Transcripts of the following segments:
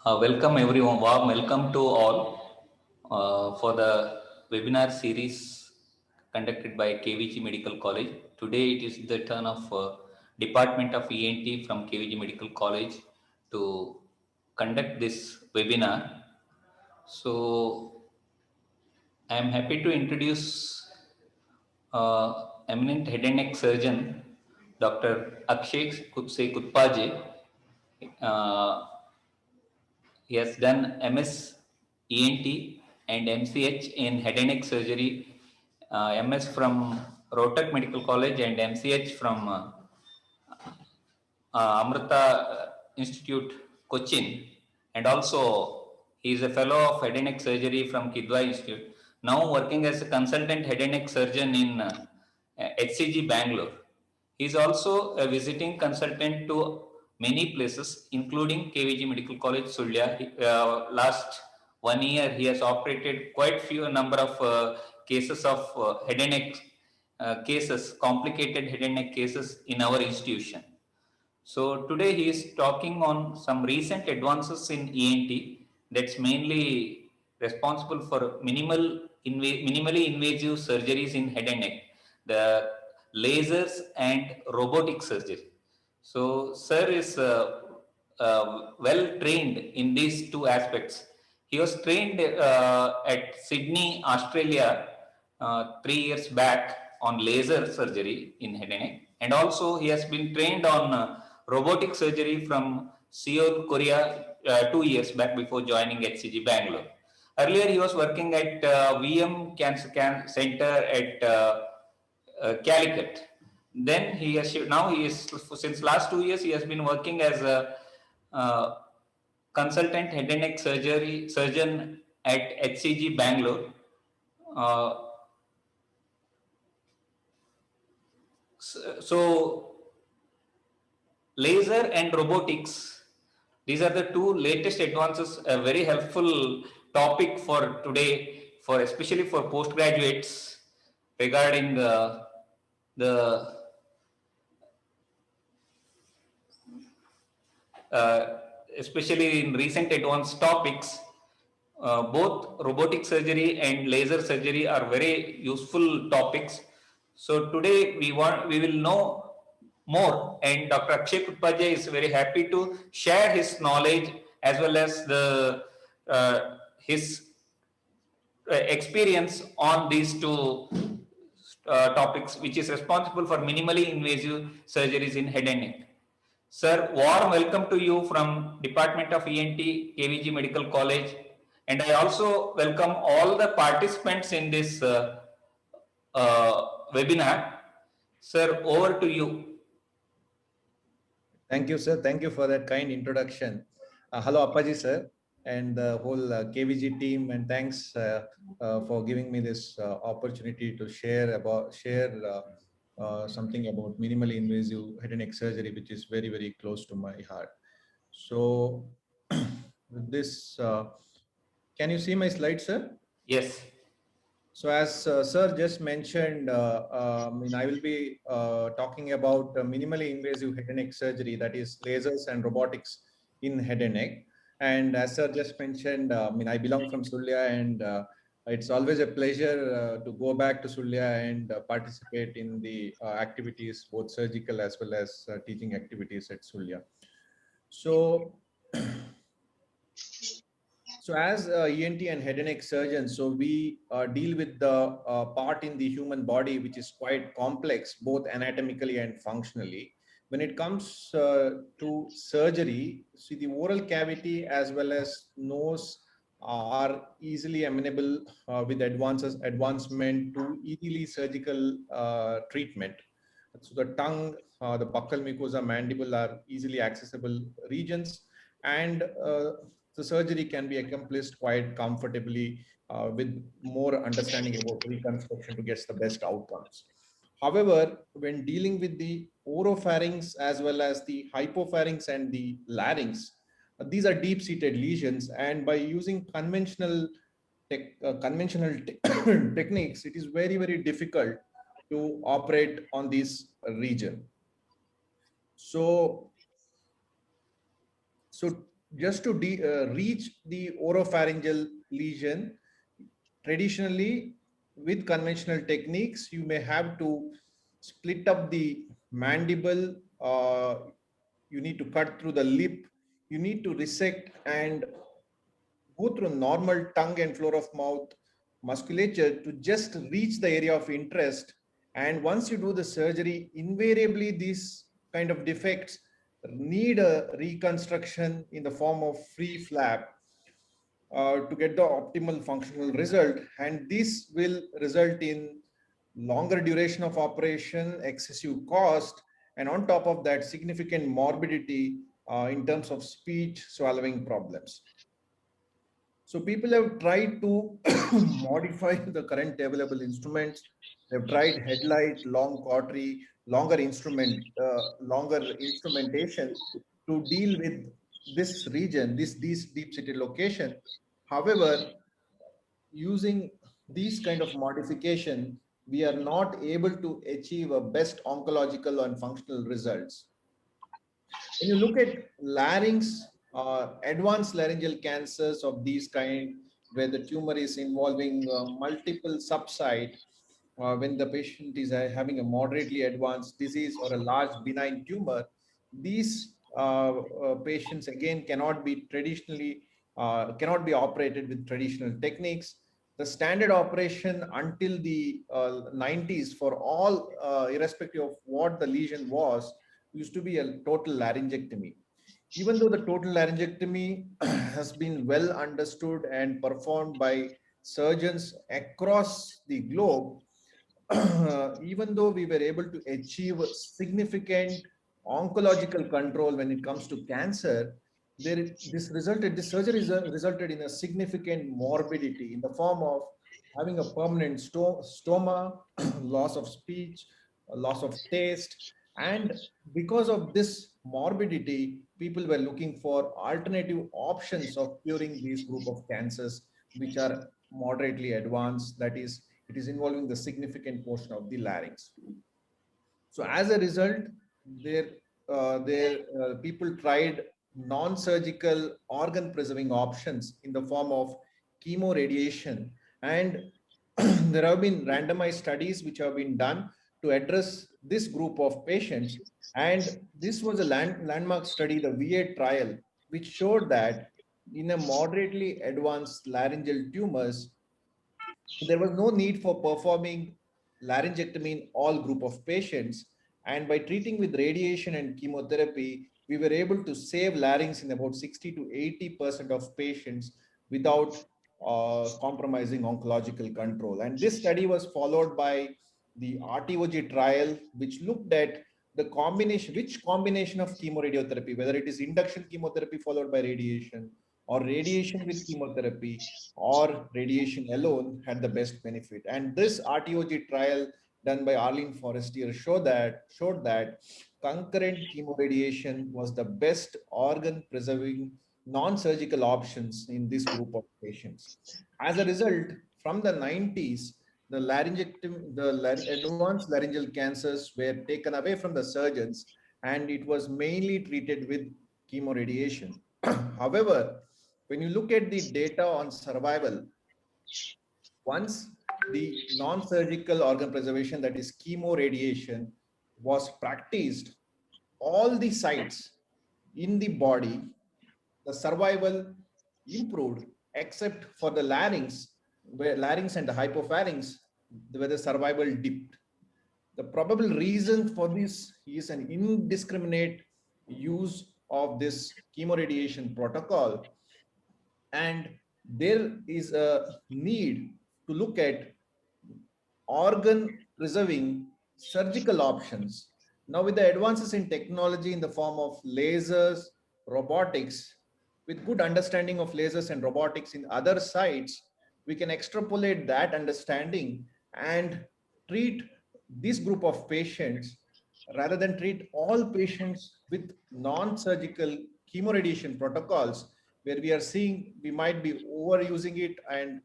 Welcome everyone, warm welcome to all for the webinar series conducted by KVG Medical College. Today it is the turn of Department of ENT from KVG Medical College to conduct this webinar. So I am happy to introduce eminent head and neck surgeon Dr. Akshay Kutpaje. Uh, He has done MS ENT and MCH in head and neck surgery, MS from Rohtak Medical College and MCH from Amrita Institute, Cochin. And also, he is a fellow of head and neck surgery from Kidwai Institute. Now working as a consultant head and neck surgeon in HCG Bangalore. He is also a visiting consultant to many places, including KVG Medical College, Sulya. Last 1 year, he has operated quite few number of cases of head and neck cases, complicated head and neck cases in our institution. So today he is talking on some recent advances in ENT that's mainly responsible for minimally invasive surgeries in head and neck, the lasers and robotic surgery. So sir is well trained in these two aspects. He was trained at Sydney, Australia 3 years back on laser surgery in head and neck, and also he has been trained on robotic surgery from Seoul, Korea 2 years back before joining HCG Bangalore. Earlier, he was working at VM Cancer Center at Calicut. Then now he is, since last 2 years, he has been working as a uh, consultant head and neck surgeon at HCG Bangalore. Uh, so laser and robotics, these are the two latest advances, a very helpful topic for today, for especially for postgraduates regarding the uh, especially in recent advanced topics. Both robotic surgery and laser surgery are very useful topics. So today we will know more, and Dr. Akshay Kutpaje is very happy to share his knowledge as well as his experience on these two topics, which is responsible for minimally invasive surgeries in head and neck. Sir, warm welcome to you from Department of ENT, KVG Medical College. And I also welcome all the participants in this webinar. Sir, over to you. Thank you, sir. Thank you for that kind introduction. Hello, Appaji, sir, and the whole KVG team. And thanks for giving me this opportunity to share something about minimally invasive head and neck surgery, which is very, very close to my heart. So, with this, can you see my slide, sir? Yes. So as sir just mentioned, I will be talking about minimally invasive head and neck surgery, that is lasers and robotics in head and neck. And as sir just mentioned, I belong from Sulya, and it's always a pleasure to go back to Sulya and participate in the activities, both surgical as well as teaching activities at Sulya. So So as ENT and head and neck surgeons, so we deal with the part in the human body which is quite complex, both anatomically and functionally. When it comes to surgery, see, the oral cavity as well as nose are easily amenable with advancement to easily surgical treatment. So the tongue, the buccal mucosa, mandible are easily accessible regions, and the surgery can be accomplished quite comfortably with more understanding about reconstruction to get the best outcomes. However, when dealing with the oropharynx as well as the hypopharynx and the larynx, these are deep-seated lesions, and by using conventional techniques, it is very, very difficult to operate on this region. So just to reach the oropharyngeal lesion, traditionally with conventional techniques, you may have to split up the mandible, you need to cut through the lip, you need to resect and go through normal tongue and floor of mouth musculature to just reach the area of interest. And once you do the surgery, invariably these kind of defects need a reconstruction in the form of free flap to get the optimal functional result. And this will result in longer duration of operation, excessive cost, and on top of that, significant morbidity in terms of speech, swallowing problems. So people have tried to modify the current available instruments. They've tried headlight, long cautery, longer instrumentation to deal with this region, these deep-seated location. However, using these kind of modification, we are not able to achieve a best oncological and functional results. When you look at larynx, advanced laryngeal cancers of these kind, where the tumor is involving multiple subsite, when the patient is having a moderately advanced disease or a large benign tumor, these patients again cannot be operated with traditional techniques. The standard operation until the 90s for all, irrespective of what the lesion was, used to be a total laryngectomy. Even though the total laryngectomy has been well understood and performed by surgeons across the globe, even though we were able to achieve significant oncological control when it comes to cancer, this surgery resulted in a significant morbidity in the form of having a permanent stoma, loss of speech, loss of taste, and because of this morbidity, people were looking for alternative options of curing these group of cancers, which are moderately advanced. That is, it is involving the significant portion of the larynx. So as a result, there, people tried non-surgical organ preserving options in the form of chemoradiation, and there have been randomized studies which have been done to address this group of patients. And this was a landmark study, the V8 trial, which showed that in a moderately advanced laryngeal tumors, there was no need for performing laryngectomy in all group of patients. And by treating with radiation and chemotherapy, we were able to save larynx in about 60 to 80% of patients without compromising oncological control. And this study was followed by the RTOG trial, which looked at which combination of chemoradiotherapy, whether it is induction chemotherapy followed by radiation, or radiation with chemotherapy, or radiation alone, had the best benefit. And this RTOG trial done by Arlene Forestier showed that concurrent chemoradiation was the best organ preserving non-surgical options in this group of patients. As a result, from the 90s, the advanced laryngeal cancers were taken away from the surgeons, and it was mainly treated with chemoradiation. However, when you look at the data on survival, once the non-surgical organ preservation, that is chemoradiation, was practiced, all the sites in the body, the survival improved, except for the larynx, where larynx and the hypopharynx, where the survival dipped. The probable reason for this is an indiscriminate use of this chemoradiation protocol, and there is a need to look at organ preserving surgical options. Now, with the advances in technology in the form of lasers, robotics, with good understanding of lasers and robotics in other sites, we can extrapolate that understanding and treat this group of patients rather than treat all patients with non-surgical chemoradiation protocols, where we are seeing we might be overusing it and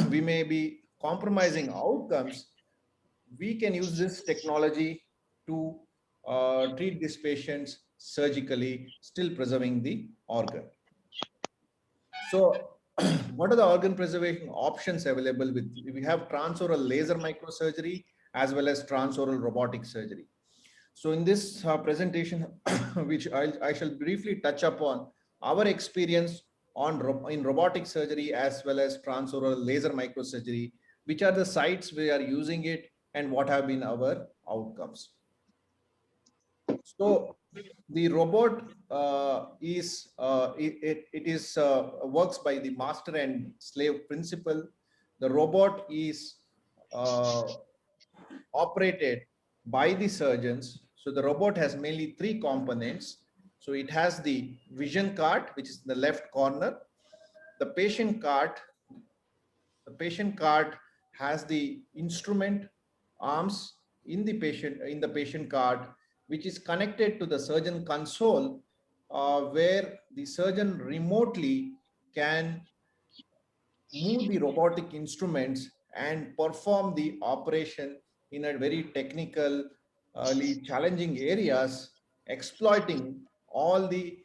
we may be compromising outcomes. We can use this technology to treat these patients surgically, still preserving the organ. So what are the organ preservation options available with? We have transoral laser microsurgery as well as transoral robotic surgery. So in this presentation, which I shall briefly touch upon our experience on in robotic surgery as well as transoral laser microsurgery, which are the sites we are using it and what have been our outcomes. So the robot it is works by the master and slave principle. The robot is uh, operated by the surgeons. So the robot has mainly three components. So it has the vision cart, which is in the left corner. The patient cart, the patient cart has the instrument arms in the patient cart, which is connected to the surgeon console, where the surgeon remotely can move the robotic instruments and perform the operation in a very technically challenging areas, exploiting all the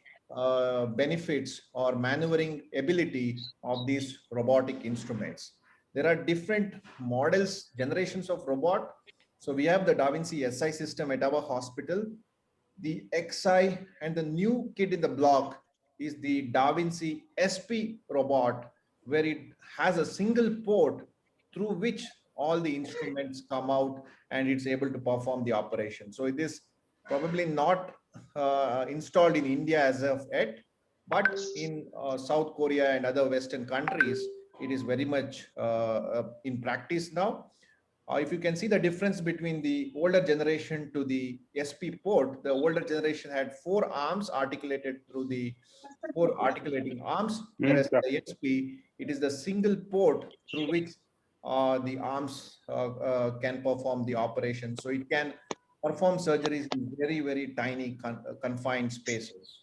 benefits or maneuvering ability of these robotic instruments. There are different models, generations of robot. So we have the Da Vinci SI system at our hospital. The XI and the new kid in the block is the Da Vinci SP robot, where it has a single port through which all the instruments come out and it's able to perform the operation. So it is probably not installed in India as of yet, but in South Korea and other Western countries, it is very much in practice now. If you can see the difference between the older generation to the SP port, the older generation had four arms articulated through the four articulating arms, whereas the SP, it is the single port through which the arms can perform the operation. So it can perform surgeries in very, very tiny confined spaces.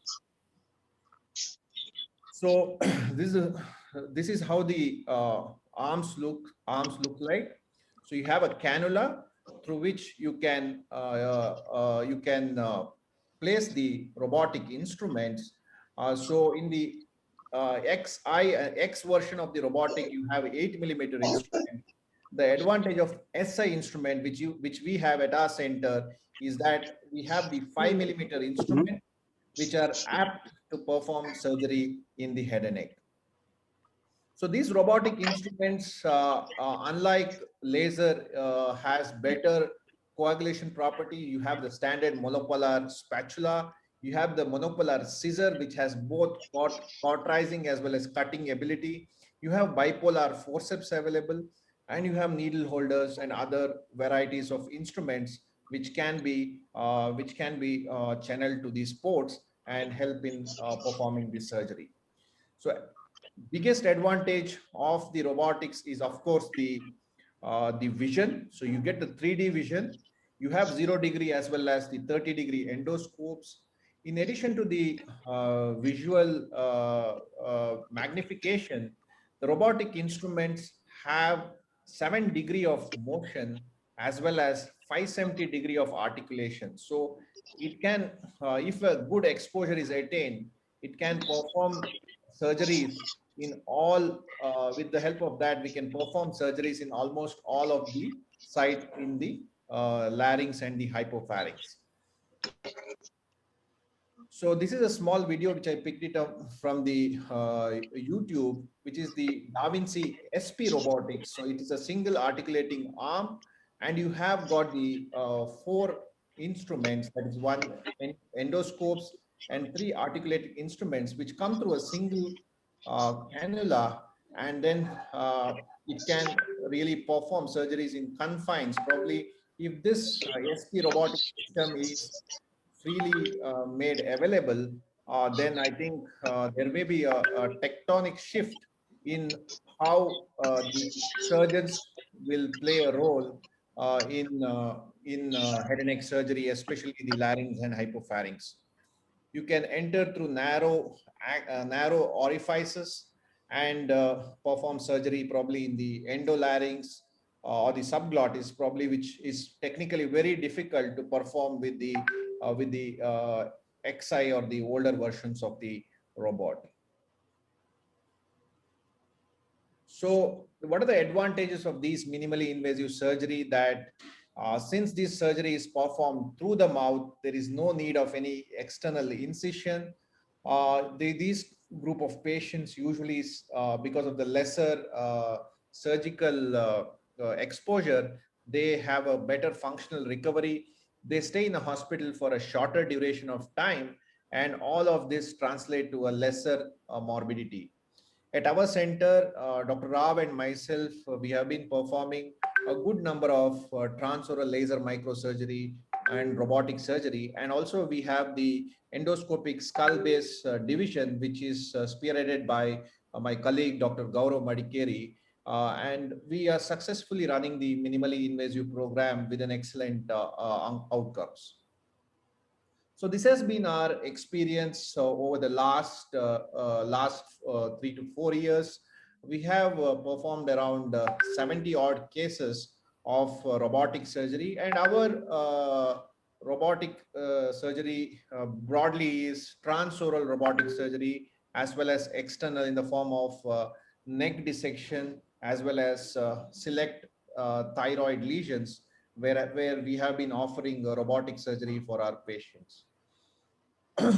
So this is how the arms look like. So you have a cannula through which you can place the robotic instruments. So in the X version of the robotic, you have 8 mm instrument. The advantage of SI instrument, which we have at our center, is that we have the 5 mm instrument, which are apt to perform surgery in the head and neck. So these robotic instruments, unlike laser, has better coagulation property. You have the standard monopolar spatula. You have the monopolar scissor, which has both cauterizing as well as cutting ability. You have bipolar forceps available, and you have needle holders and other varieties of instruments which can be channeled to these ports and help in performing this surgery. So biggest advantage of the robotics is of course the vision. So you get the 3D vision. You have 0 degree as well as the 30-degree endoscopes. In addition to the visual magnification, the robotic instruments have 7 degree of motion as well as 570 degree of articulation. So it can, if a good exposure is attained, it can perform surgeries in all, with the help of that, we can perform surgeries in almost all of the site in the larynx and the hypopharynx. So this is a small video which I picked it up from the YouTube, which is the Da Vinci SP robotics. So it is a single articulating arm, and you have got the four instruments, that is one endoscopes and three articulating instruments, which come through a single cannula, and then it can really perform surgeries in confines. Probably if this SP robotic system is freely made available, then I think there may be a tectonic shift in how the surgeons will play a role in head and neck surgery, especially the larynx and hypopharynx. You can enter through narrow orifices and perform surgery probably in the endolarynx or the subglottis, probably, which is technically very difficult to perform with the XI or the older versions of the robot. So what are the advantages of these minimally invasive surgery? That since this surgery is performed through the mouth, there is no need of any external incision. These group of patients usually, because of the lesser surgical exposure, they have a better functional recovery. They stay in the hospital for a shorter duration of time, and all of this translate to a lesser morbidity. At our center, Dr. Rao and myself, we have been performing a good number of transoral laser microsurgery and robotic surgery. And also we have the endoscopic skull base division, which is spearheaded by my colleague, Dr. Gaurav Madikeri. And we are successfully running the minimally invasive program with an excellent outcomes. So this has been our experience over the last 3 to 4 years. We have performed around 70 odd cases of robotic surgery, and our robotic surgery broadly is transoral robotic surgery, as well as external in the form of neck dissection, as well as select thyroid lesions, where we have been offering robotic surgery for our patients.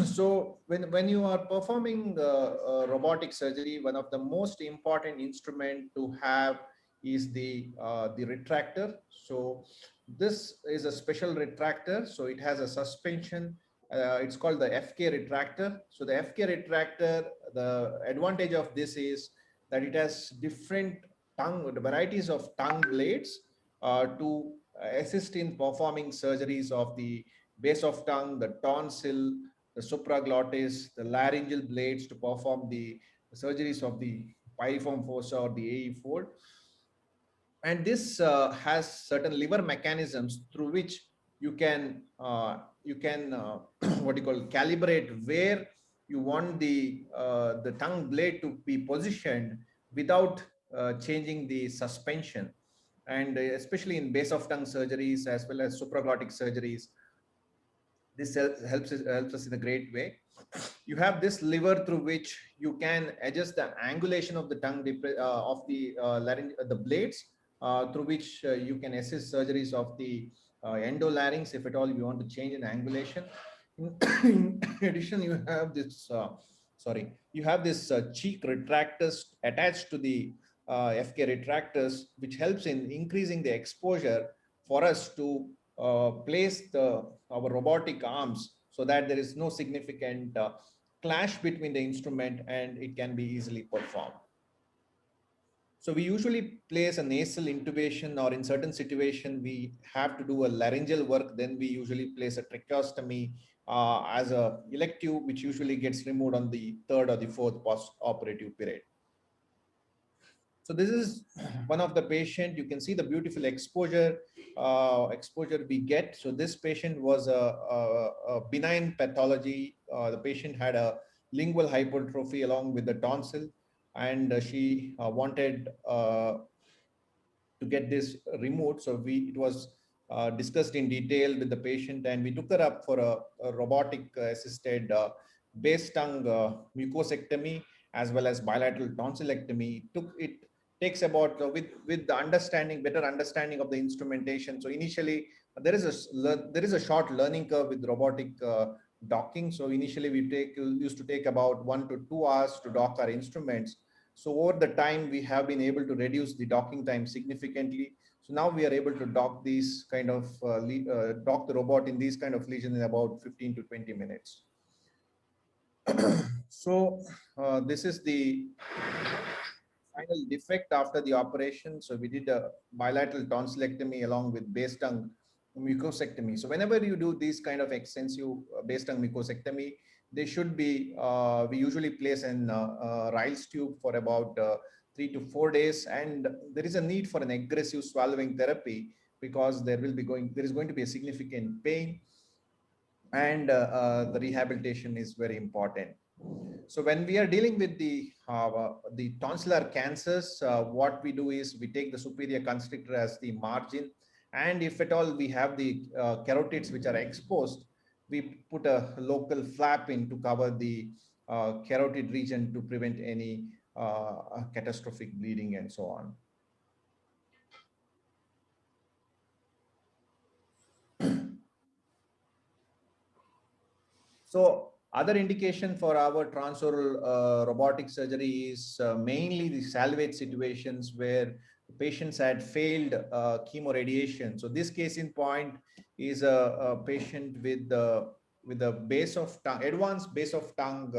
So when you are performing robotic surgery, one of the most important instrument to have is the retractor. So this is a special retractor. So it has a suspension. It's called the FK retractor. So the FK retractor, the advantage of this is that it has different varieties of tongue blades to assist in performing surgeries of the base of tongue, the tonsil, the supraglottis, the laryngeal blades to perform the surgeries of the piriform fossa or the AE fold. And this has certain lever mechanisms through which you can what you call calibrate where you want the tongue blade to be positioned without changing the suspension. And especially in base of tongue surgeries as well as supraglottic surgeries, this helps us in a great way. You have this lever through which you can adjust the angulation of the tongue of the blades, through which you can assist surgeries of the endolarynx if at all you want to change an angulation. In addition, you have this cheek retractors attached to the FK retractors, which helps in increasing the exposure for us to place our robotic arms so that there is no significant clash between the instrument and it can be easily performed. So we usually place a nasal intubation, or in certain situation we have to do a laryngeal work. Then we usually place a tracheostomy as a elective, which usually gets removed on the third or the fourth post-operative period. So this is one of the patient. You can see the beautiful exposure we get. So this patient was a benign pathology. The patient had a lingual hypertrophy along with the tonsil, and she wanted to get this removed. So it was discussed in detail with the patient, and we took her up for a robotic assisted base tongue mucosectomy as well as bilateral tonsillectomy. It takes about with the better understanding of the instrumentation. So initially there is a short learning curve with robotic docking. So initially we used to take about 1 to 2 hours to dock our instruments. So over the time, we have been able to reduce the docking time significantly. So now we are able to dock these kind of dock the robot in these kind of lesions in about 15 to 20 minutes. So this is the final defect after the operation. So we did a bilateral tonsillectomy along with base tongue mucosectomy. So whenever you do these kind of extensive base tongue mucosectomy, they should be, we usually place an Ryle's tube for about 3 to 4 days. And there is a need for an aggressive swallowing therapy because there is going to be a significant pain, and the rehabilitation is very important. So when we are dealing with the tonsillar cancers, what we do is we take the superior constrictor as the margin, and if at all we have the carotids which are exposed, we put a local flap in to cover the carotid region to prevent any catastrophic bleeding and so on. So other indication for our transoral robotic surgery is mainly the salvage situations where patients had failed chemoradiation. So this case in point is a patient with the base of tongue, advanced base of tongue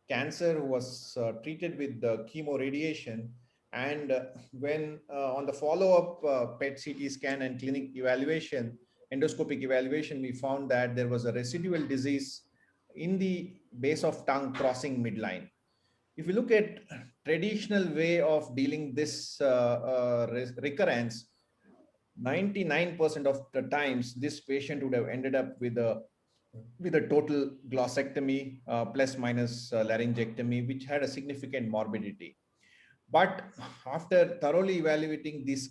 cancer, who was treated with the chemoradiation. And when on the follow-up PET CT scan and clinic evaluation, endoscopic evaluation, we found that there was a residual disease in the base of tongue crossing midline. If you look at traditional way of dealing this recurrence, 99% of the times this patient would have ended up with a total glossectomy plus minus laryngectomy, which had a significant morbidity. But after thoroughly evaluating this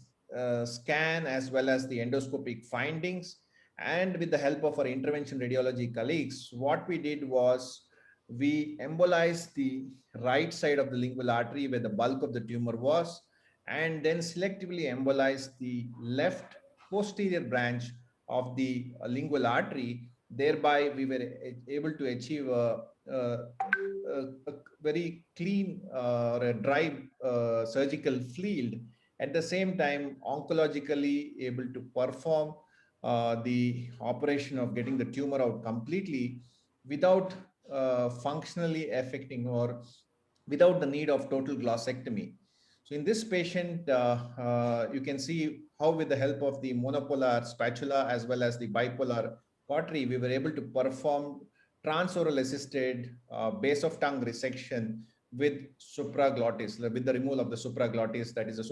scan as well as the endoscopic findings, and with the help of our intervention radiology colleagues, what we did was we embolized the right side of the lingual artery where the bulk of the tumor was, and then selectively embolized the left posterior branch of the lingual artery. Thereby, we were able to achieve a very clean or a dry surgical field. At the same time, oncologically able to perform the operation of getting the tumor out completely without functionally affecting or without the need of total glossectomy. So in this patient, you can see how with the help of the monopolar spatula as well as the bipolar cautery, we were able to perform transoral assisted base of tongue resection with supraglottis, with the removal of the supraglottis, that is a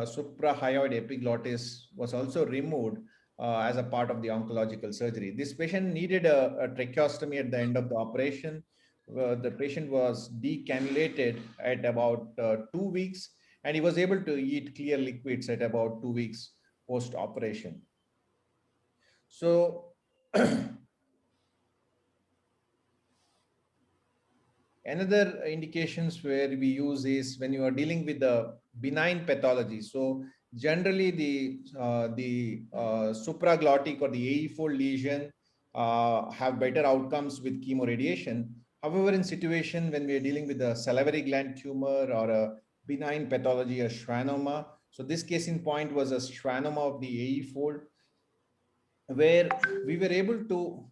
suprahyoid epiglottis was also removed as a part of the oncological surgery. This patient needed a tracheostomy at the end of the operation. The patient was decannulated at about 2 weeks, and he was able to eat clear liquids at about 2 weeks post-operation. So another indications where we use is when you are dealing with the benign pathology. So generally the supraglottic or the AE fold lesion have better outcomes with chemoradiation. However, in situation when we are dealing with a salivary gland tumor or a benign pathology, a schwannoma. So this case in point was a schwannoma of the AE fold, where we were able to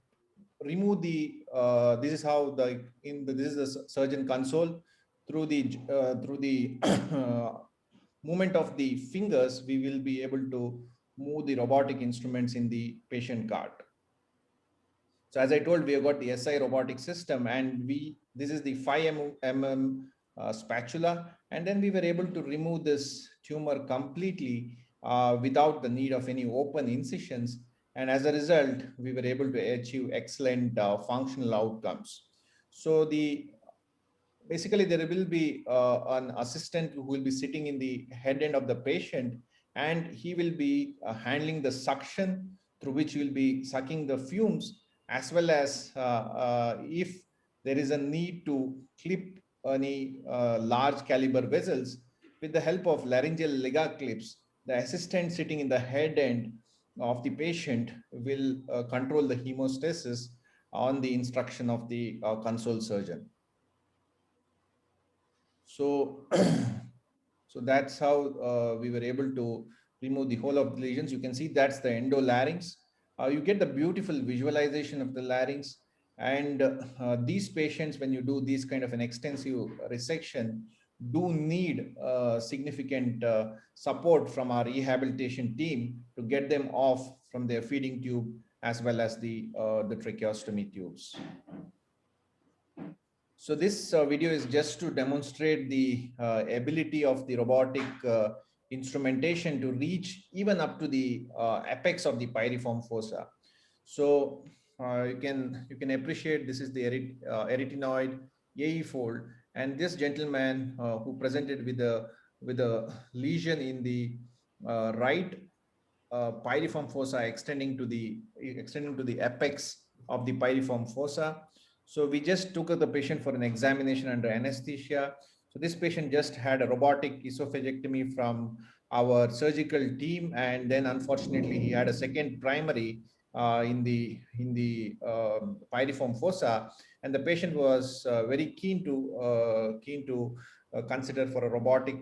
remove the this is how this is the surgeon console. Through the movement of the fingers, we will be able to move the robotic instruments in the patient cart. So as I told, we have got the SI robotic system, and this is the 5 mm spatula, and then we were able to remove this tumor completely without the need of any open incisions. And as a result, we were able to achieve excellent functional outcomes. So basically there will be an assistant who will be sitting in the head end of the patient, and he will be handling the suction through which he will be sucking the fumes, as well as if there is a need to clip any large caliber vessels with the help of laryngeal Liga clips, the assistant sitting in the head end of the patient will control the hemostasis on the instruction of the console surgeon. So, so that's how we were able to remove the whole of the lesions. You can see that's the endolarynx. You get the beautiful visualization of the larynx. And these patients, when you do this kind of an extensive resection, do need significant support from our rehabilitation team to get them off from their feeding tube as well as the tracheostomy tubes. So this video is just to demonstrate the ability of the robotic instrumentation to reach even up to the apex of the pyriform fossa. So you can appreciate this is the arytenoid AE fold, and this gentleman who presented with a lesion in the right pyriform fossa extending to the apex of the pyriform fossa. So we just took the patient for an examination under anesthesia. So this patient just had a robotic esophagectomy from our surgical team, and then unfortunately he had a second primary in the piriform fossa, and the patient was very keen to consider for a robotic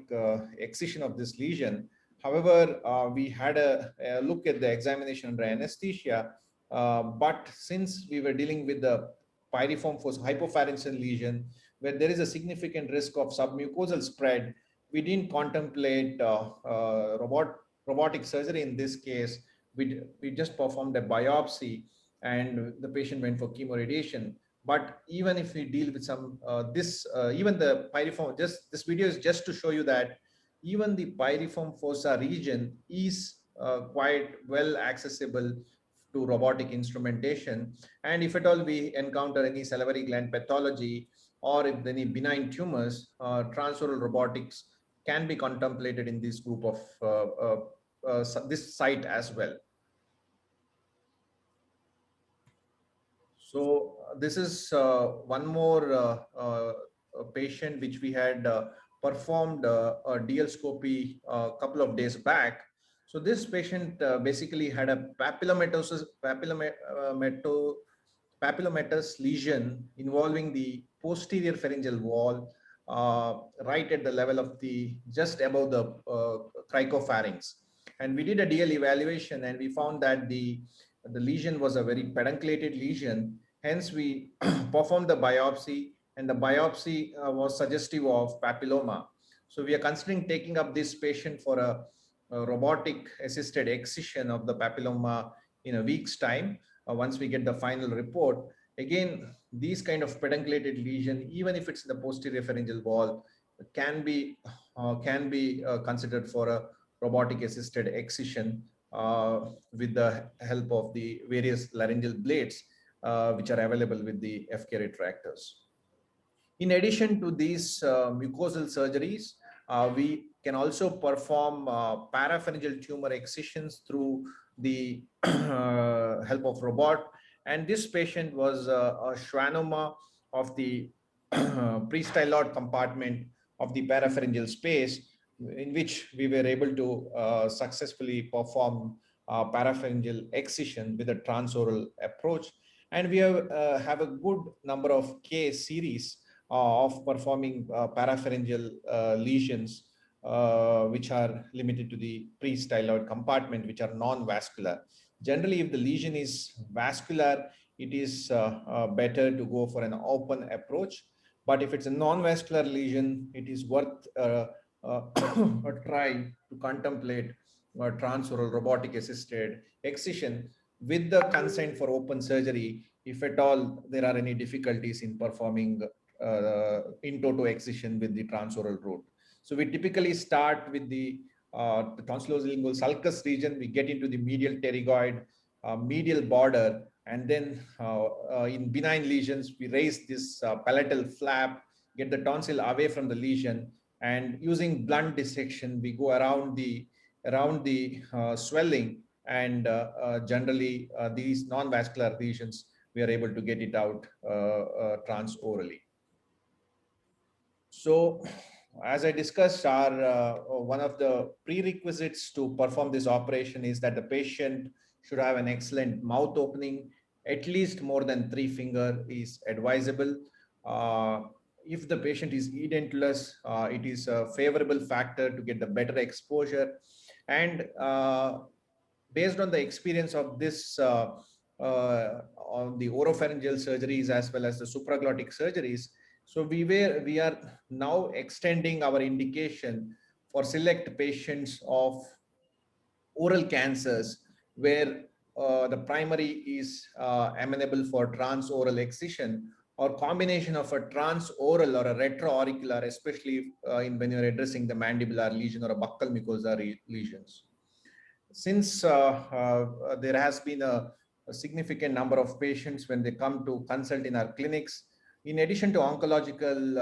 excision of this lesion. However, we had a look at the examination under anesthesia, but since we were dealing with the piriform fossa hypopharyngeal lesion, where there is a significant risk of submucosal spread, we didn't contemplate robotic surgery in this case. We just performed a biopsy, and the patient went for chemoradiation. But even if we deal with some even the piriform, just this video is just to show you that even the piriform fossa region is quite well accessible to robotic instrumentation. And if at all we encounter any salivary gland pathology, or if any benign tumors, transoral robotics can be contemplated in this group of this site as well. So this is one more patient which we had performed a DL scopy a couple of days back. So this patient basically had a papillomatous lesion involving the posterior pharyngeal wall, right at the level of the just above the cricopharynx. And we did a DL evaluation, and we found that the lesion was a very pedunculated lesion. Hence, we performed the biopsy, and the biopsy was suggestive of papilloma. So we are considering taking up this patient for a robotic assisted excision of the papilloma in a week's time, once we get the final report. Again, these kind of pedunculated lesion, even if it's in the posterior pharyngeal wall, can be considered for a robotic assisted excision with the help of the various laryngeal blades which are available with the FK retractors. In addition to these mucosal surgeries, we can also perform parapharyngeal tumor excisions through the help of robot. And this patient was a schwannoma of the pre-styloid compartment of the parapharyngeal space, in which we were able to successfully perform parapharyngeal excision with a transoral approach. And we have a good number of case series of performing parapharyngeal lesions which are limited to the pre-styloid compartment, which are non-vascular. Generally, if the lesion is vascular, it is better to go for an open approach. But if it's a non-vascular lesion, it is worth a try to contemplate transoral robotic assisted excision with the consent for open surgery if at all there are any difficulties in performing in toto excision with the transoral route. So we typically start with the tonsillolingual sulcus region. We get into the medial pterygoid, medial border, and then in benign lesions, we raise this palatal flap, get the tonsil away from the lesion, and using blunt dissection, we go around the swelling, and generally these non-vascular lesions, we are able to get it out transorally. So, as I discussed, one of the prerequisites to perform this operation is that the patient should have an excellent mouth opening. At least more than 3 fingers is advisable. If the patient is edentulous, it is a favorable factor to get the better exposure. And based on the experience of this on the oropharyngeal surgeries as well as the supraglottic surgeries, so we are now extending our indication for select patients of oral cancers where the primary is amenable for transoral excision, or combination of a transoral or a retroauricular, especially when you're addressing the mandibular lesion or a buccal mucosa lesions. Since there has been a significant number of patients when they come to consult in our clinics, in addition to oncological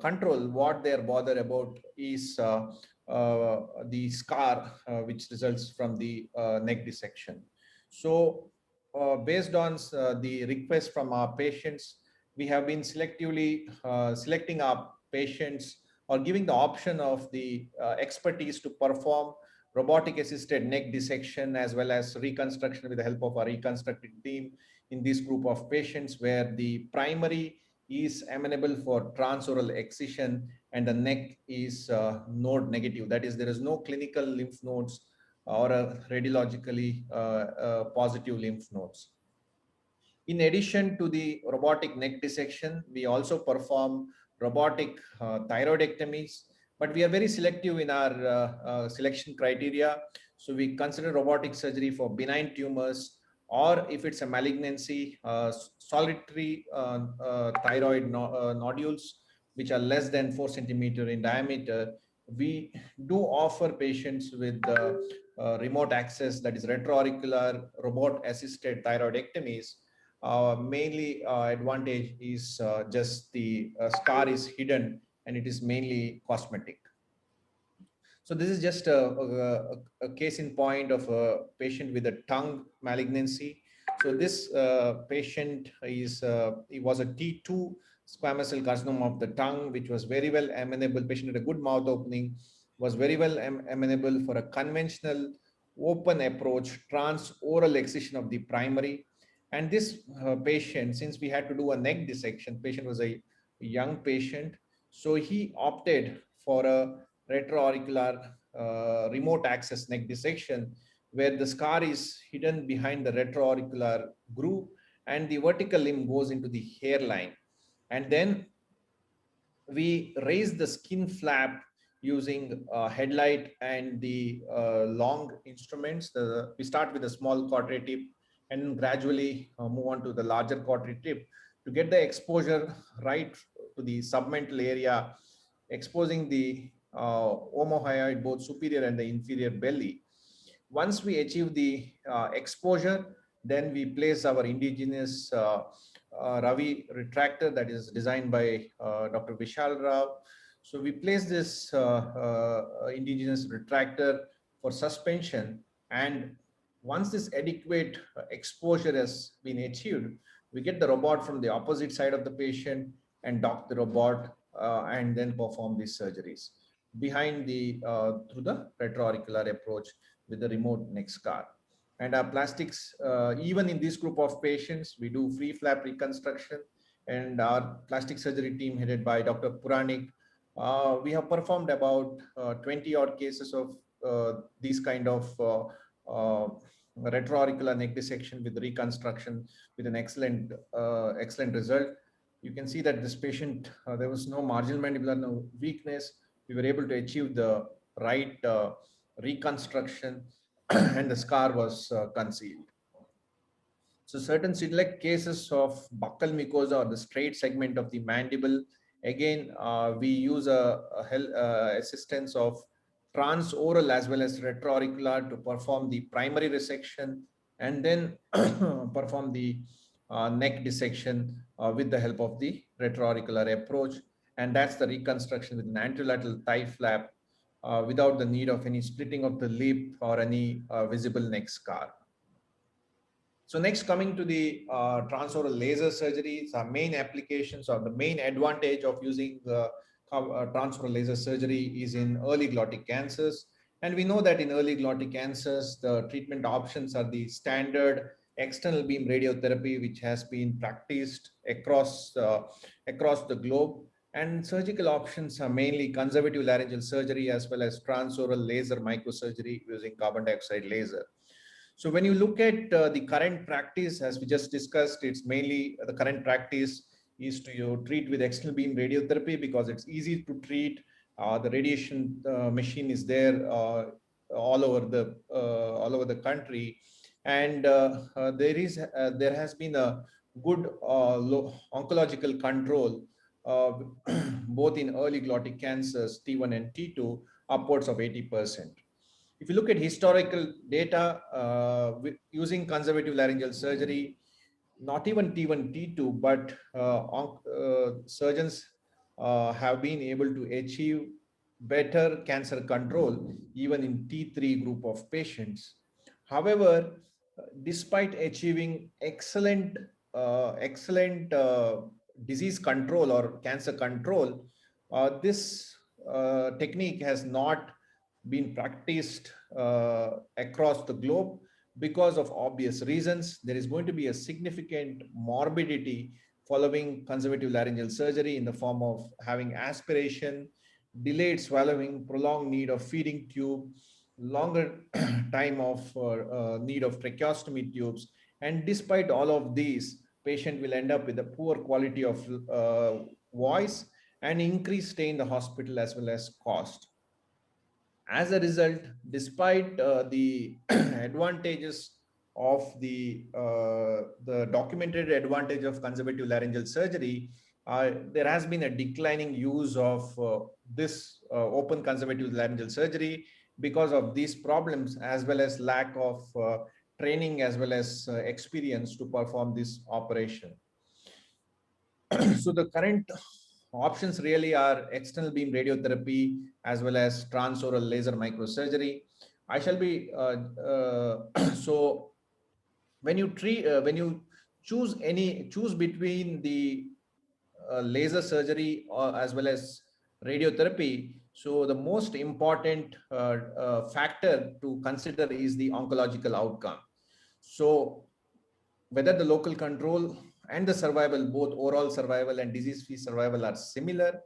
control, what they're bothered about is the scar which results from the neck dissection. So based on the request from our patients, we have been selectively selecting our patients or giving the option of the expertise to perform robotic assisted neck dissection as well as reconstruction with the help of our reconstructing team in this group of patients, where the primary is amenable for transoral excision and the neck is node negative. That is, there is no clinical lymph nodes or radiologically positive lymph nodes. In addition to the robotic neck dissection, we also perform robotic thyroidectomies, but we are very selective in our selection criteria. So we consider robotic surgery for benign tumors, or if it's a malignancy, solitary thyroid nodules, which are less than 4 centimeter in diameter. We do offer patients with remote access, that is retroauricular robot assisted thyroidectomies. Mainly advantage is just the scar is hidden and it is mainly cosmetic. So this is just a case in point of a patient with a tongue malignancy. So this patient he was a T2 squamous cell carcinoma of the tongue, which was very well amenable. Patient had a good mouth opening, was very well amenable for a conventional open approach transoral excision of the primary. And this patient, since we had to do a neck dissection, patient was a young patient, so he opted for a retroauricular remote access neck dissection, where the scar is hidden behind the retroauricular groove and the vertical limb goes into the hairline. And then we raise the skin flap using headlight and the long instruments. We start with a small cautery tip and gradually move on to the larger cautery tip to get the exposure right to the submental area, exposing the omohyoid, both superior and the inferior belly. Once we achieve the exposure, then we place our indigenous Ravi retractor that is designed by Dr. Vishal Rao. So we place this indigenous retractor for suspension, and once this adequate exposure has been achieved, we get the robot from the opposite side of the patient and dock the robot and then perform these surgeries behind the through the retroauricular approach with the remote neck scar. And our plastics, even in this group of patients, we do free flap reconstruction, and our plastic surgery team headed by Dr. Puranik, we have performed about 20 odd cases of these kind of retroauricular neck dissection with reconstruction with an excellent result. You can see that this patient, there was no marginal mandibular no weakness. We were able to achieve the right reconstruction and the scar was concealed. So certain select cases of buccal mucosa or the straight segment of the mandible, again, we use assistance of transoral as well as retroauricular to perform the primary resection and then perform the neck dissection with the help of the retroauricular approach. And that's the reconstruction with an anterolateral thigh flap without the need of any splitting of the lip or any visible neck scar. So next, coming to the transoral laser surgery, our main applications or the main advantage of using transoral laser surgery is in early glottic cancers. And we know that in early glottic cancers, the treatment options are the standard external beam radiotherapy, which has been practiced across the globe. And surgical options are mainly conservative laryngeal surgery as well as transoral laser microsurgery using carbon dioxide laser. So when you look at the current practice, as we just discussed, it's mainly the current practice is to treat with external beam radiotherapy because it's easy to treat. The radiation machine is there all over the country, and there has been a good oncological control both in early glottic cancers T1 and T2, upwards of 80%. If you look at historical data using conservative laryngeal surgery, not even T1, T2, but surgeons have been able to achieve better cancer control even in T3 group of patients. However, despite achieving excellent disease control or cancer control, this technique has not been practiced across the globe because of obvious reasons. There is going to be a significant morbidity following conservative laryngeal surgery in the form of having aspiration, delayed swallowing, prolonged need of feeding tube, longer time of need of tracheostomy tubes. And despite all of these, patient will end up with a poor quality of voice and increased stay in the hospital as well as cost. As a result, despite the advantages of the documented advantage of conservative laryngeal surgery, there has been a declining use of this open conservative laryngeal surgery because of these problems, as well as lack of training as well as experience to perform this operation. So the current options really are external beam radiotherapy as well as transoral laser microsurgery. I shall be so when you choose between the laser surgery or as well as radiotherapy, so the most important factor to consider is the oncological outcome. So whether the local control and the survival, both overall survival and disease-free survival, are similar.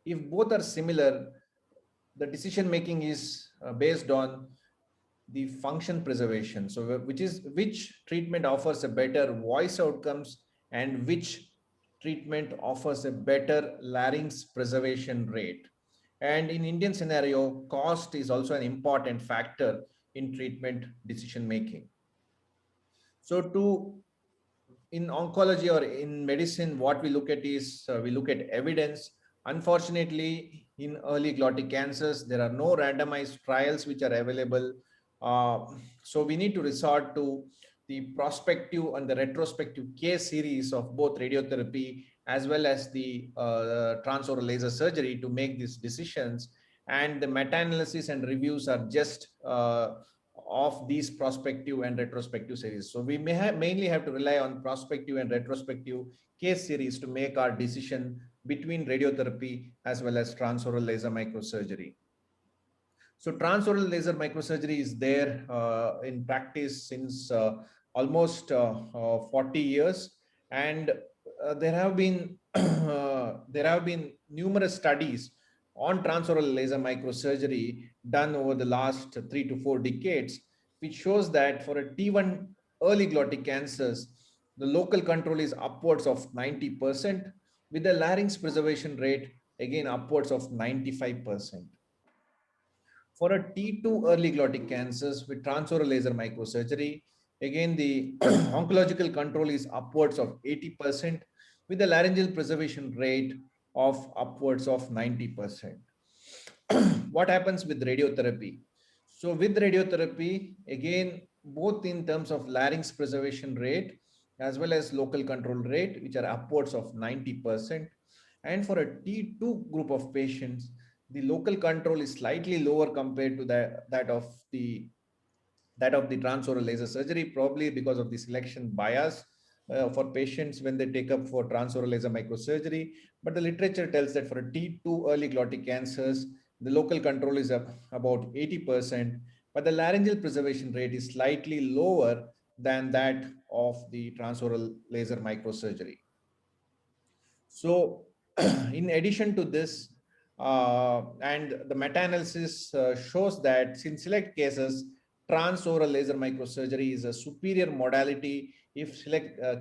If both are similar, the decision making is based on the function preservation. So which treatment offers a better voice outcomes and which treatment offers a better larynx preservation rate. And in Indian scenario, cost is also an important factor in treatment decision making. So to in oncology or in medicine, what we look at is we look at evidence. Unfortunately, in early glottic cancers, there are no randomized trials which are available. So we need to resort to the prospective and the retrospective case series of both radiotherapy as well as the transoral laser surgery to make these decisions. And the meta-analysis and reviews are just of these prospective and retrospective series. So we mainly have to rely on prospective and retrospective case series to make our decision between radiotherapy as well as transoral laser microsurgery. So transoral laser microsurgery is there in practice since almost 40 years, and there have been numerous studies on transoral laser microsurgery done over the last 3 to 4 decades, which shows that for a T1 early glottic cancers, the local control is upwards of 90%, with the larynx preservation rate again upwards of 95%. For a T2 early glottic cancers with transoral laser microsurgery, again the oncological control is upwards of 80%, with the laryngeal preservation rate of upwards of 90%. What happens with radiotherapy? So with radiotherapy, again, both in terms of larynx preservation rate as well as local control rate, which are upwards of 90%. And for a T2 group of patients, the local control is slightly lower compared to that of the transoral laser surgery, probably because of the selection bias for patients when they take up for transoral laser microsurgery. But the literature tells that for a T2 early glottic cancers, the local control is about 80%, but the laryngeal preservation rate is slightly lower than that of the transoral laser microsurgery. So in addition to this, and the meta-analysis shows that in select cases, transoral laser microsurgery is a superior modality if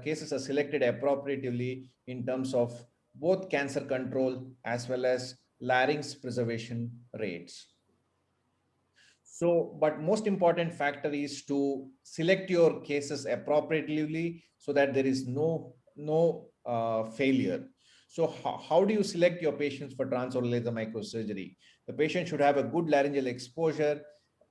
cases are selected appropriately in terms of both cancer control as well as larynx preservation rates. So, but most important factor is to select your cases appropriately so that there is no failure. So how do you select your patients for transoral laser microsurgery? The patient should have a good laryngeal exposure.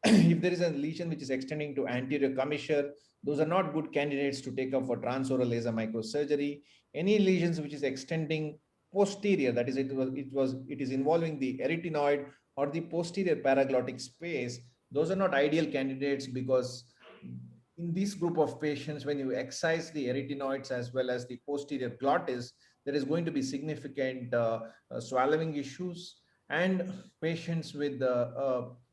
If there is a lesion which is extending to anterior commissure, those are not good candidates to take up for transoral laser microsurgery. Any lesions which is extending posterior, that is it is involving the arytenoid or the posterior paraglottic space, those are not ideal candidates, because in this group of patients, when you excise the arytenoids as well as the posterior glottis, there is going to be significant swallowing issues, and patients with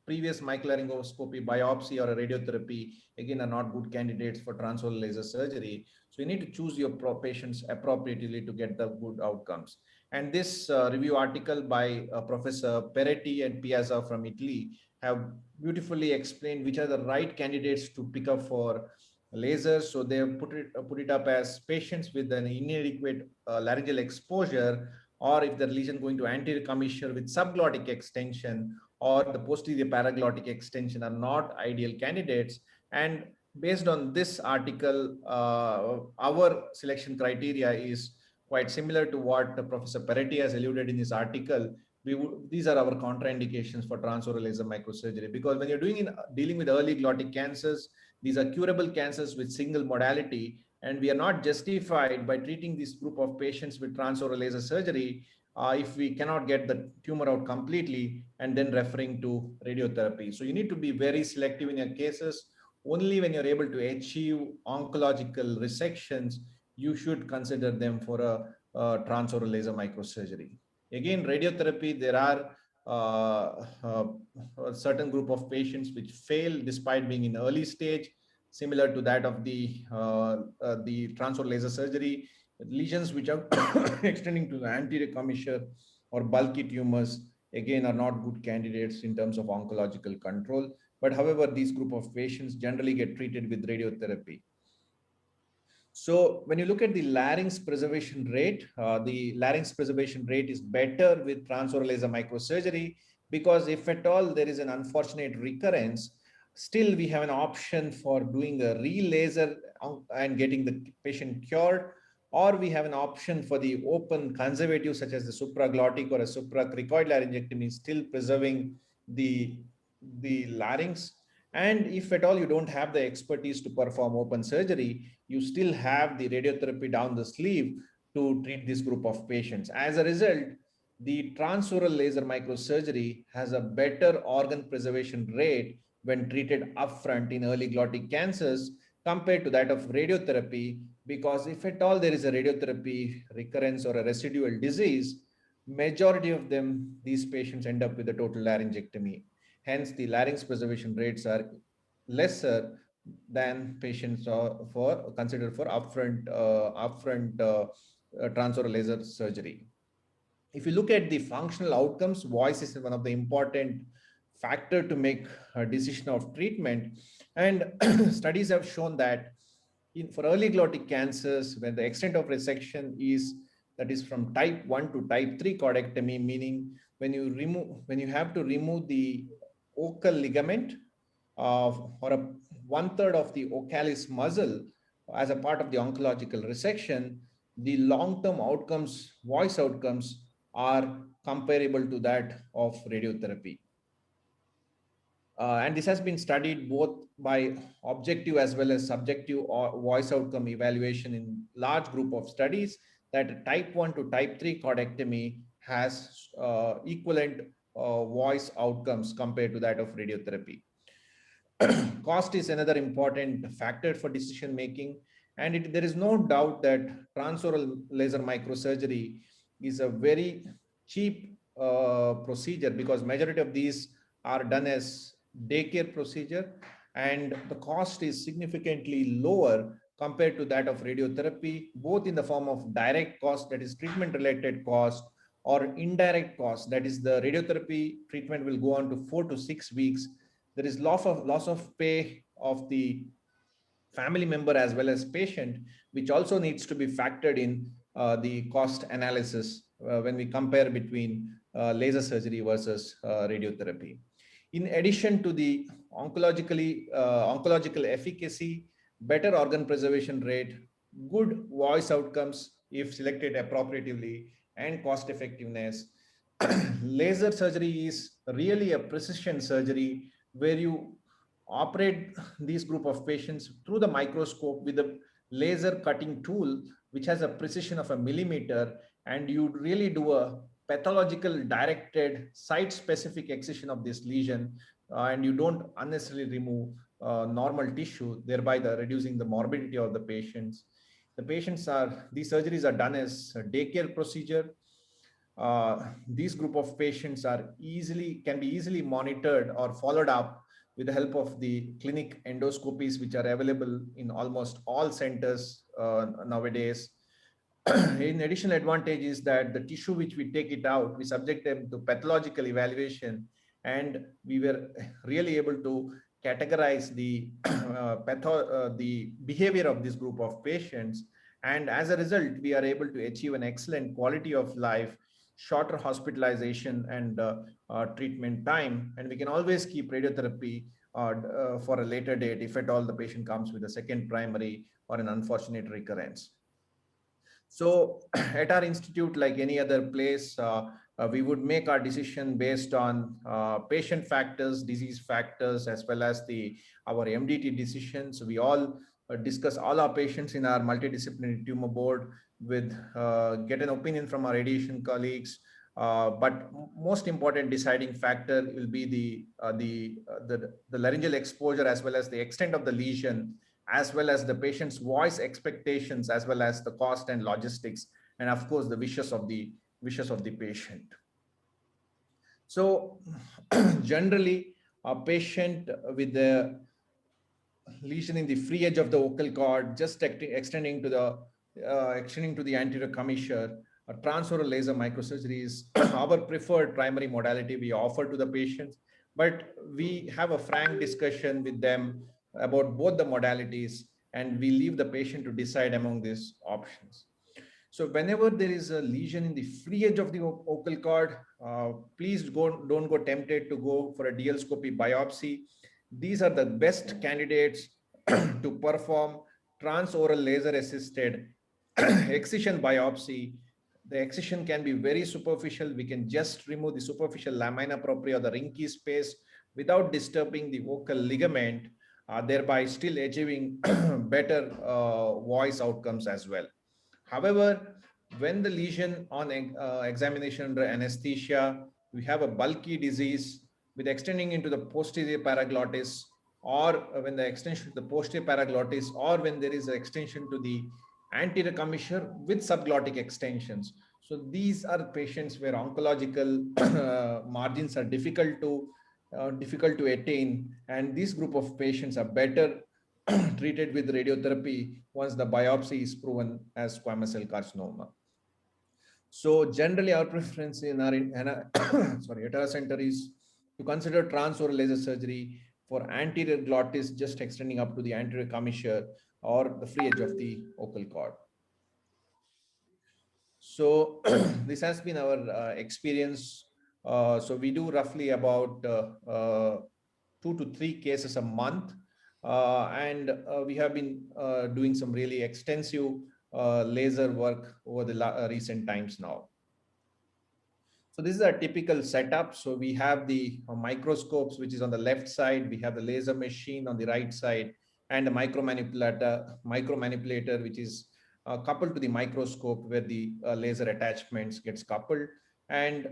previous microlaryngoscopy, biopsy, or a radiotherapy again are not good candidates for transoral laser surgery. So you need to choose your patients appropriately to get the good outcomes. And this review article by Professor Peretti and Piazza from Italy have beautifully explained which are the right candidates to pick up for lasers. So they have put it up as patients with an inadequate laryngeal exposure, or if the lesion going to anterior commissure with subglottic extension or the posterior paraglottic extension are not ideal candidates. And based on this article, our selection criteria is quite similar to what Professor Peretti has alluded in his article. These are our contraindications for transoral laser microsurgery, because when you're dealing with early glottic cancers, these are curable cancers with single modality, and we are not justified by treating this group of patients with transoral laser surgery if we cannot get the tumor out completely and then referring to radiotherapy. So you need to be very selective in your cases. Only when you're able to achieve oncological resections, you should consider them for a transoral laser microsurgery. Again, radiotherapy, there are a certain group of patients which fail despite being in early stage, similar to that of the transoral laser surgery. Lesions which are extending to the anterior commissure or bulky tumors, again, are not good candidates in terms of oncological control. But however, these group of patients generally get treated with radiotherapy. So when you look at the larynx preservation rate, the larynx preservation rate is better with transoral laser microsurgery, because if at all there is an unfortunate recurrence, still we have an option for doing a re-laser and getting the patient cured, or we have an option for the open conservative such as the supraglottic or a supracricoid laryngectomy, still preserving the larynx. And if at all you don't have the expertise to perform open surgery, you still have the radiotherapy down the sleeve to treat this group of patients. As a result, the transoral laser microsurgery has a better organ preservation rate when treated upfront in early glottic cancers compared to that of radiotherapy, because if at all there is a radiotherapy recurrence or a residual disease, majority of them, these patients end up with a total laryngectomy. Hence, the larynx preservation rates are lesser than patients for considered for upfront transoral laser surgery. If you look at the functional outcomes, voice is one of the important factor to make a decision of treatment. And studies have shown that for early glottic cancers, when the extent of resection is that is from type 1 to type 3 chordectomy, meaning when you have to remove the ocal ligament or a one-third of the ocalis muscle as a part of the oncological resection, the long-term outcomes, voice outcomes, are comparable to that of radiotherapy. And this has been studied both by objective as well as subjective voice outcome evaluation in large group of studies, that type 1 to type 3 chordectomy has equivalent voice outcomes compared to that of radiotherapy. Cost is another important factor for decision making, and there is no doubt that transoral laser microsurgery is a very cheap procedure, because majority of these are done as daycare procedure, and the cost is significantly lower compared to that of radiotherapy, both in the form of direct cost, that is treatment related cost, or indirect cost, that is the radiotherapy treatment will go on to 4 to 6 weeks. There is loss of pay of the family member as well as patient, which also needs to be factored in the cost analysis when we compare between laser surgery versus radiotherapy. In addition to the oncological efficacy, better organ preservation rate, good voice outcomes if selected appropriately, and cost effectiveness, laser surgery is really a precision surgery where you operate these group of patients through the microscope with a laser cutting tool which has a precision of a millimeter, and you really do a pathological directed site specific excision of this lesion, and you don't unnecessarily remove normal tissue, thereby reducing the morbidity of the patients. these surgeries are done as a daycare procedure. These group of patients can be easily monitored or followed up with the help of the clinic endoscopies, which are available in almost all centers nowadays. In additional advantage is that the tissue which we take it out, we subject them to pathological evaluation, and we were really able to categorize the the behavior of this group of patients. And as a result, we are able to achieve an excellent quality of life, shorter hospitalization and treatment time, and we can always keep radiotherapy for a later date if at all the patient comes with a second primary or an unfortunate recurrence. So at our institute, like any other place, we would make our decision based on patient factors, disease factors, as well as our MDT decisions. We all discuss all our patients in our multidisciplinary tumor board with get an opinion from our radiation colleagues. But most important deciding factor will be the laryngeal exposure, as well as the extent of the lesion, as well as the patient's voice expectations, as well as the cost and logistics, and of course the wishes of the patient. So generally, a patient with the lesion in the free edge of the vocal cord, just extending to the anterior commissure, a transoral laser microsurgery is our preferred primary modality we offer to the patients. But we have a frank discussion with them about both the modalities, and we leave the patient to decide among these options. So whenever there is a lesion in the free edge of the vocal cord, please don't go tempted to go for a DL-scopy biopsy. These are the best candidates to perform transoral laser assisted excision biopsy. The excision can be very superficial. We can just remove the superficial lamina propria or the rinky space without disturbing the vocal ligament, thereby still achieving better voice outcomes as well. However, when the lesion on examination under anesthesia, we have a bulky disease with extending into the posterior paraglottis, or when the extension to the posterior paraglottis, or when there is an extension to the anterior commissure with subglottic extensions. So these are patients where oncological margins are difficult to attain, and this group of patients are better treated with radiotherapy once the biopsy is proven as squamous cell carcinoma. So generally, our preference in our at our center is to consider transoral laser surgery for anterior glottis, just extending up to the anterior commissure or the free edge of the vocal cord. So this has been our experience. So we do roughly about 2 to 3 cases a month. And we have been doing some really extensive laser work over the recent times now. So this is a typical setup. So we have the microscopes, which is on the left side. We have the laser machine on the right side, and a micromanipulator, which is coupled to the microscope, where the laser attachments gets coupled. And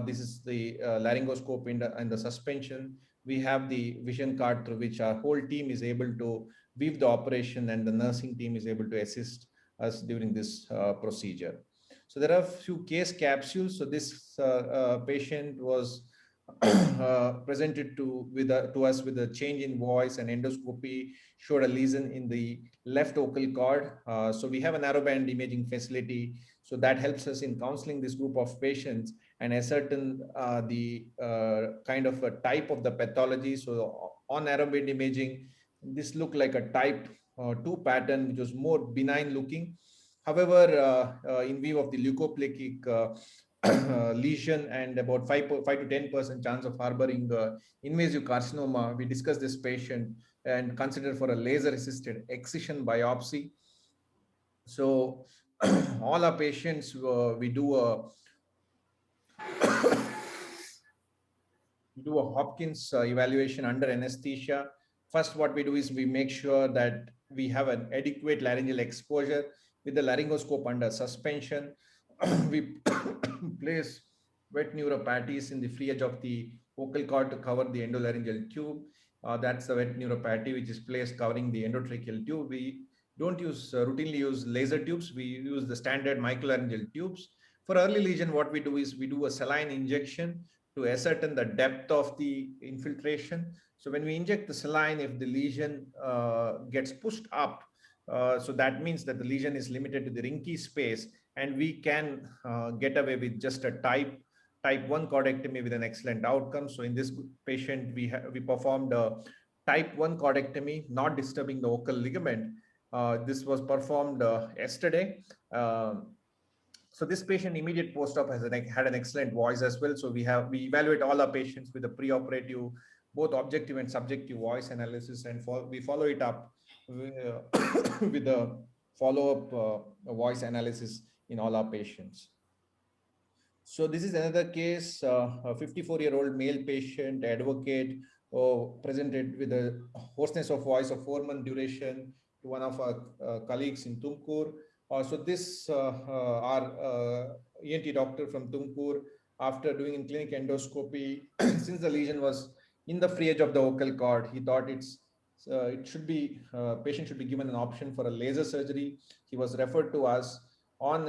this is the laryngoscope in the suspension. We have the vision card through which our whole team is able to view the operation, and the nursing team is able to assist us during this procedure. So there are a few case capsules. So this patient was presented to us with a change in voice, and endoscopy showed a lesion in the left vocal cord. So we have a narrowband imaging facility, so that helps us in counseling this group of patients and ascertain the kind of a type of the pathology. So on narrowband imaging, this looked like a type 2 pattern, which was more benign looking. However, in view of the leukoplechic lesion and about 5 to 10% chance of harboring invasive carcinoma, we discussed this patient and considered for a laser-assisted excision biopsy. So all our patients, we do a Hopkins evaluation under anesthesia. First, what we do is we make sure that we have an adequate laryngeal exposure with the laryngoscope under suspension. We place wet neuropathies in the free edge of the vocal cord to cover the endolaryngal tube. That's the wet neuropathy which is placed covering the endotracheal tube. We don't routinely use laser tubes. We use the standard microlaryngeal tubes. For early lesion, what we do is we do a saline injection to ascertain the depth of the infiltration. So when we inject the saline, if the lesion gets pushed up, so that means that the lesion is limited to the rinky space, and we can get away with just a type 1 cordectomy with an excellent outcome. So in this patient, we performed a type 1 cordectomy, not disturbing the vocal ligament. This was performed yesterday. So this patient immediate post-op had an excellent voice as well. So we evaluate all our patients with a preoperative, both objective and subjective voice analysis, and we follow it up with a follow-up voice analysis in all our patients. So this is another case, a 54-year-old male patient, advocate, presented with a hoarseness of voice of 4-month duration to one of our colleagues in Tumkur. So this our ENT doctor from Tumkur, after doing in clinic endoscopy, since the lesion was in the free edge of the vocal cord, he thought it should be patient should be given an option for a laser surgery. He was referred to us. On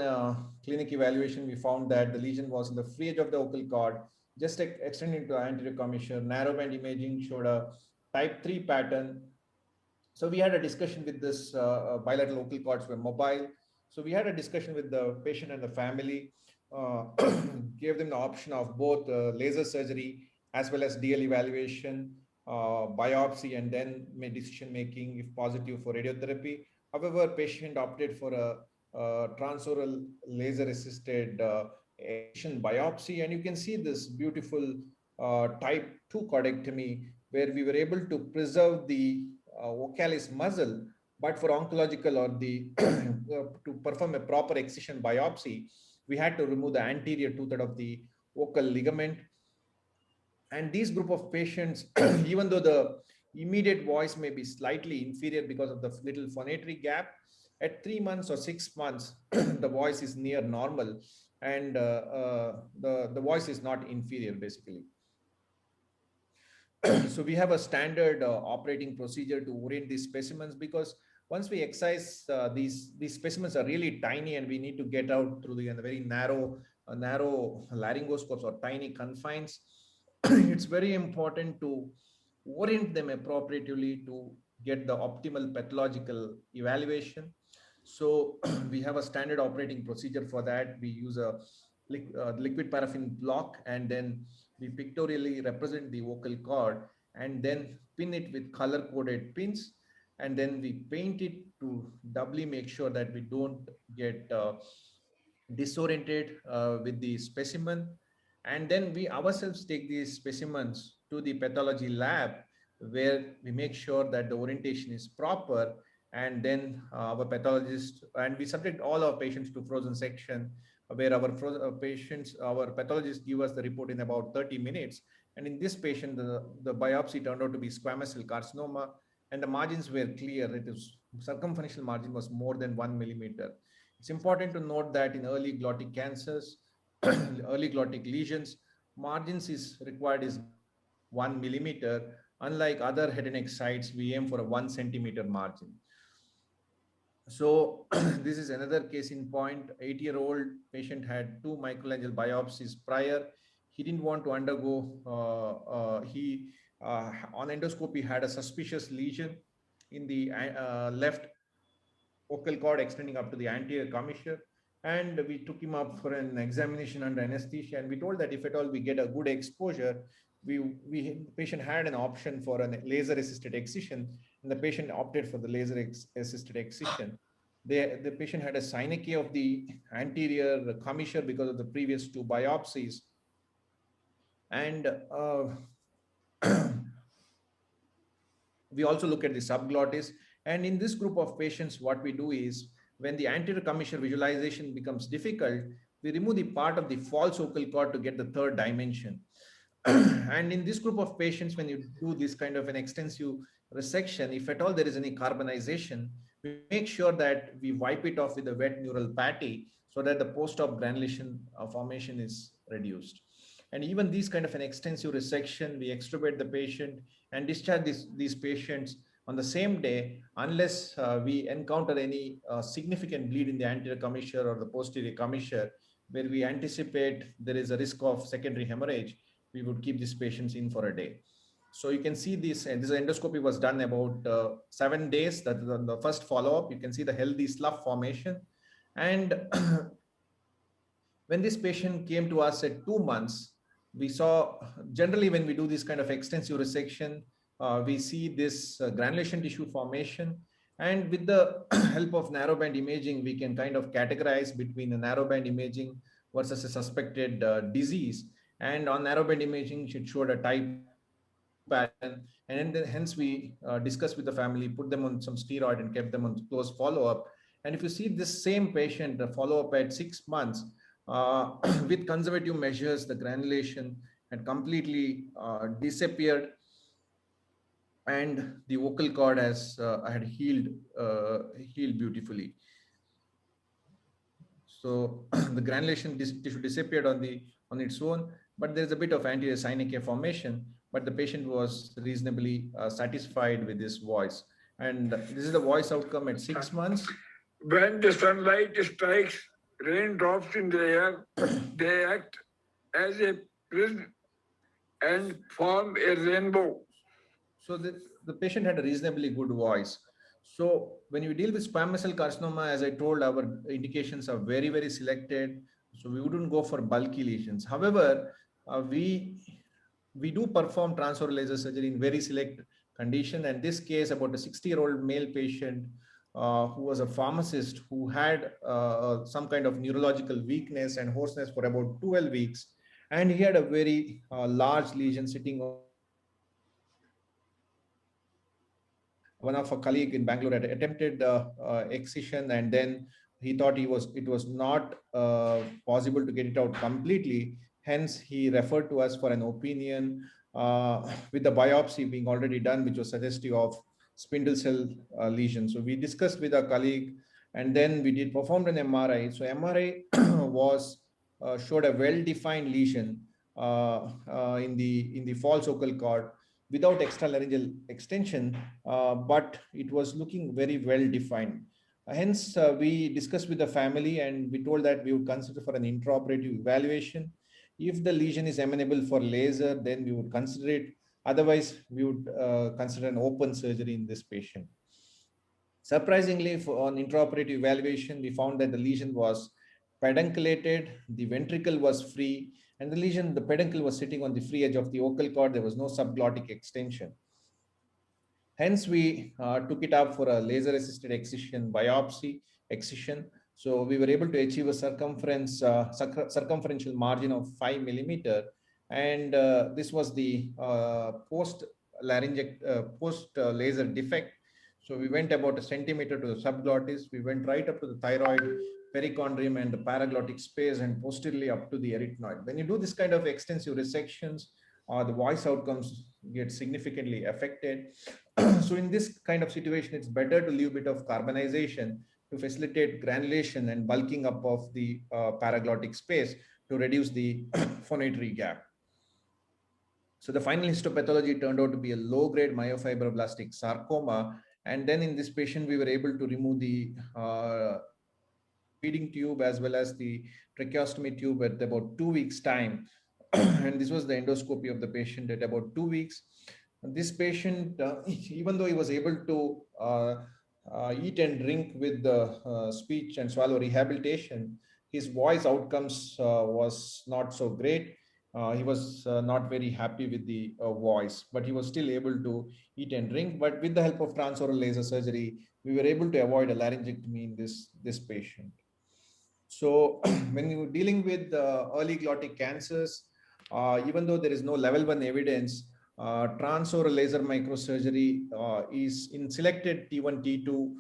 clinic evaluation, we found that the lesion was in the free edge of the vocal cord, just extending to anterior commissure. Narrowband imaging showed a type 3 pattern. So we had a discussion with this bilateral vocal cords were mobile. So we had a discussion with the patient and the family, gave them the option of both laser surgery as well as DL evaluation, biopsy, and then made decision making if positive for radiotherapy. However, patient opted for a transoral laser assisted excision biopsy, and you can see this beautiful type 2 cordectomy where we were able to preserve the vocalis muscle, but for oncological or the to perform a proper excision biopsy, we had to remove the anterior two-third of the vocal ligament. And these group of patients, even though the immediate voice may be slightly inferior because of the little phonatory gap, at 3 months or 6 months, the voice is near normal, and the voice is not inferior basically. So we have a standard operating procedure to orient these specimens, because once we excise these specimens are really tiny, and we need to get out through the very narrow laryngoscopes or tiny confines. It's very important to orient them appropriately to get the optimal pathological evaluation. So we have a standard operating procedure for that. We use a liquid paraffin block, and then we pictorially represent the vocal cord, and then pin it with color coded pins, and then we paint it to doubly make sure that we don't get disoriented with the specimen. And then we ourselves take these specimens to the pathology lab, where we make sure that the orientation is proper. And then our pathologist, and we subject all our patients to frozen section, where our pathologists give us the report in about 30 minutes. And in this patient, the biopsy turned out to be squamous cell carcinoma, and the margins were clear. It is circumferential margin was more than 1 millimeter. It's important to note that in early glottic cancers, early glottic lesions, margins is required is 1 millimeter. Unlike other head and neck sites, we aim for a 1 centimeter margin. So this is another case in point. 8-year-old patient had 2 microlaryngeal biopsies prior. He didn't want to undergo. He on endoscopy had a suspicious lesion in the left vocal cord extending up to the anterior commissure, and we took him up for an examination under anesthesia. And we told that if at all we get a good exposure, the patient had an option for a laser assisted excision, and the patient opted for the laser assisted excision. The patient had a synechia of the anterior commissure because of the previous 2 biopsies. And we also look at the subglottis. And in this group of patients, what we do is, when the anterior commissure visualization becomes difficult, we remove the part of the false vocal cord to get the third dimension. And in this group of patients, when you do this kind of an extensive resection, if at all there is any carbonization, we make sure that we wipe it off with a wet neural patty, so that the post-op granulation formation is reduced. And even these kind of an extensive resection, we extubate the patient and discharge these patients on the same day, unless we encounter any significant bleed in the anterior commissure or the posterior commissure, where we anticipate there is a risk of secondary hemorrhage, we would keep these patients in for a day. So you can see this, and this endoscopy was done about 7 days. That is on the first follow-up. You can see the healthy slough formation. And when this patient came to us at 2 months, we saw generally when we do this kind of extensive resection, we see this granulation tissue formation. And with the help of narrowband imaging, we can kind of categorize between a narrowband imaging versus a suspected disease. And on narrowband imaging, it showed a type 2 pattern. And then hence we discussed with the family, put them on some steroid and kept them on close follow-up. And if you see this same patient, the follow-up at 6 months, uh, with conservative measures, the granulation had completely disappeared, and the vocal cord has had healed beautifully. So the granulation tissue disappeared on its own, but there's a bit of anterior synechiae formation. But the patient was reasonably satisfied with this voice, and this is the voice outcome at 6 months. When the sunlight strikes raindrops in the air, they act as a prism and form a rainbow. So the patient had a reasonably good voice. So when you deal with squamous cell carcinoma, as I told, our indications are very, very selected. So we wouldn't go for bulky lesions. However, we do perform transoral laser surgery in very select condition. And this case, about a 60-year-old male patient who was a pharmacist who had some kind of neurological weakness and hoarseness for about 12 weeks. And he had a very large lesion sitting one of a colleague in Bangalore had attempted excision, and then he thought it was not possible to get it out completely. Hence, he referred to us for an opinion with the biopsy being already done, which was suggestive of spindle cell lesion. So we discussed with our colleague, and then we did performed an MRI. So MRI was showed a well-defined lesion in the false vocal cord without extralaryngeal extension, but it was looking very well defined. Hence, we discussed with the family and we told that we would consider for an intraoperative evaluation. If the lesion is amenable for laser, then we would consider it. Otherwise, we would consider an open surgery in this patient. Surprisingly, on intraoperative evaluation, we found that the lesion was pedunculated, the ventricle was free, and the peduncle was sitting on the free edge of the vocal cord. There was no subglottic extension. Hence, we took it up for a laser-assisted excision biopsy excision. So we were able to achieve a circumferential margin of 5 millimeter, and this was the post laser defect. So we went about a centimeter to the subglottis. We went right up to the thyroid, perichondrium, and the paraglottic space, and posteriorly up to the arytenoid. When you do this kind of extensive resections, the voice outcomes get significantly affected. So in this kind of situation, it's better to leave a bit of carbonization to facilitate granulation and bulking up of the paraglottic space to reduce the phonatory gap. So the final histopathology turned out to be a low-grade myofibroblastic sarcoma. And then in this patient, we were able to remove the feeding tube as well as the tracheostomy tube at about 2 weeks time. And this was the endoscopy of the patient at about 2 weeks. And this patient, even though he was able to eat and drink with the speech and swallow rehabilitation, his voice outcomes was not so great. He was not very happy with the voice, but he was still able to eat and drink. But with the help of transoral laser surgery, we were able to avoid a laryngectomy in this patient. So when you're dealing with early glottic cancers, even though there is no level 1 evidence, transoral laser microsurgery is in selected T1, T2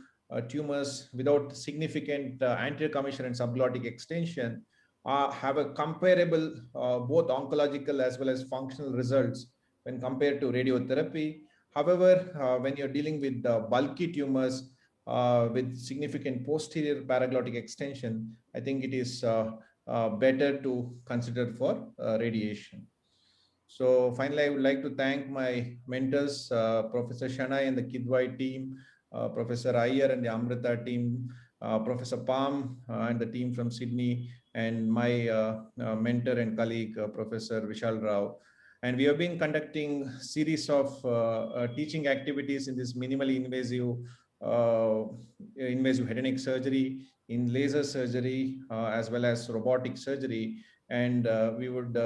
tumors without significant anterior commissure and subglottic extension have a comparable both oncological as well as functional results when compared to radiotherapy. However, when you're dealing with bulky tumors with significant posterior paraglottic extension, I think it is better to consider for radiation. So finally, I would like to thank my mentors, Professor Shanai and the Kidwai team, Professor Iyer and the Amrita team, Professor Palm and the team from Sydney, and my mentor and colleague, Professor Vishal Rao. And we have been conducting series of teaching activities in this minimally invasive head and neck surgery, in laser surgery, as well as robotic surgery. And we would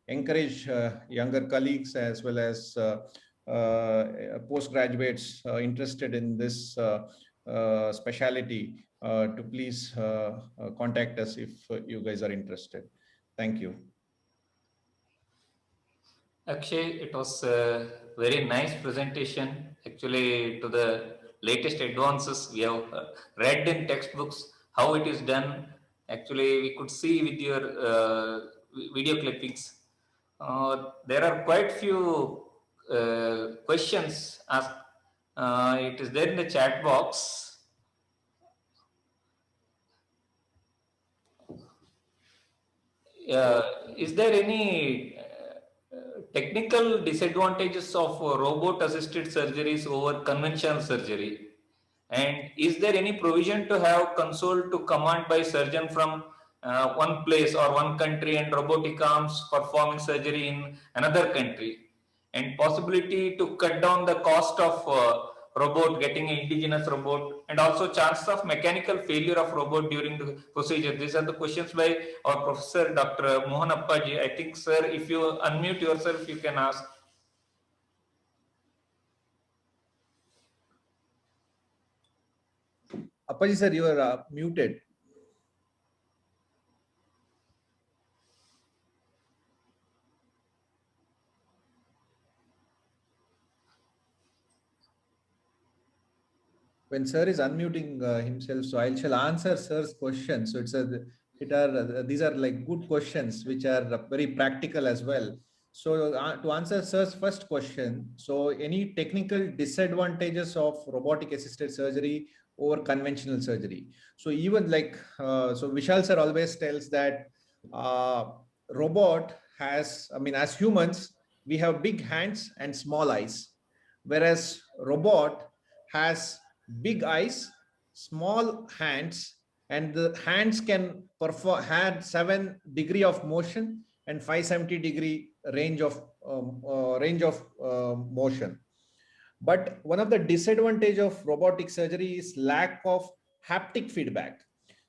encourage younger colleagues as well as postgraduates interested in this specialty to please contact us if you guys are interested. Thank you. Akshay, it was a very nice presentation. Actually, to the latest advances we have read in textbooks how it is done. Actually, we could see with your video clippings. There are quite few questions asked. It is there in the chat box. Is there any technical disadvantages of robot assisted surgeries over conventional surgery? And is there any provision to have console to command by surgeon from one place or one country and robotic arms performing surgery in another country? And possibility to cut down the cost of robot, getting an indigenous robot, and also chances of mechanical failure of robot during the procedure. These are the questions by our professor, Dr. Mohan Appaji. I think, sir, if you unmute yourself, you can ask. Appaji sir, you are muted. When sir is unmuting himself, so I shall answer sir's question. So these are like good questions which are very practical as well. So to answer sir's first question, so any technical disadvantages of robotic assisted surgery over conventional surgery? So even like so Vishal sir always tells that robot has, I mean, as humans we have big hands and small eyes, whereas robot has big eyes, small hands, and the hands can perform had 7 degree of motion and 570-degree range of motion. But one of the disadvantage of robotic surgery is lack of haptic feedback.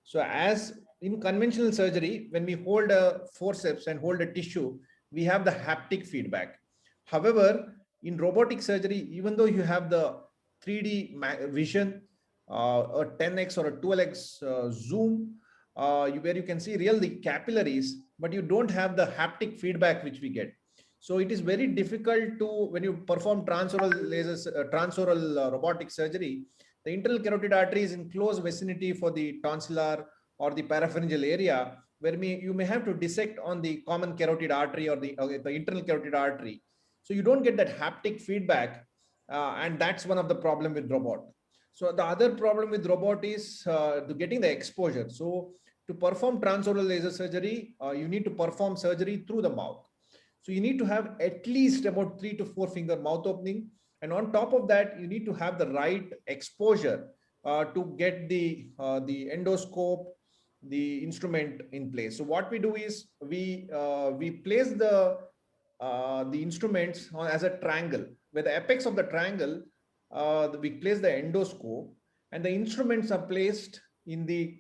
So as in conventional surgery, when we hold a forceps and hold a tissue, we have the haptic feedback. However, in robotic surgery, even though you have the 3D vision, a 10x or a 12x zoom, where you can see real the capillaries, but you don't have the haptic feedback which we get. So it is very difficult to, when you perform transoral lasers, transoral robotic surgery, the internal carotid artery is in close vicinity for the tonsillar or the parapharyngeal area, where you may have to dissect on the common carotid artery or the internal carotid artery. So you don't get that haptic feedback, and that's one of the problem with robot. So the other problem with robot is getting the exposure. So to perform transoral laser surgery, you need to perform surgery through the mouth. So you need to have at least about 3 to 4 finger mouth opening. And on top of that, you need to have the right exposure to get the endoscope, the instrument in place. So what we do is we place the instruments as a triangle, where the apex of the triangle, we place the endoscope, and the instruments are placed in the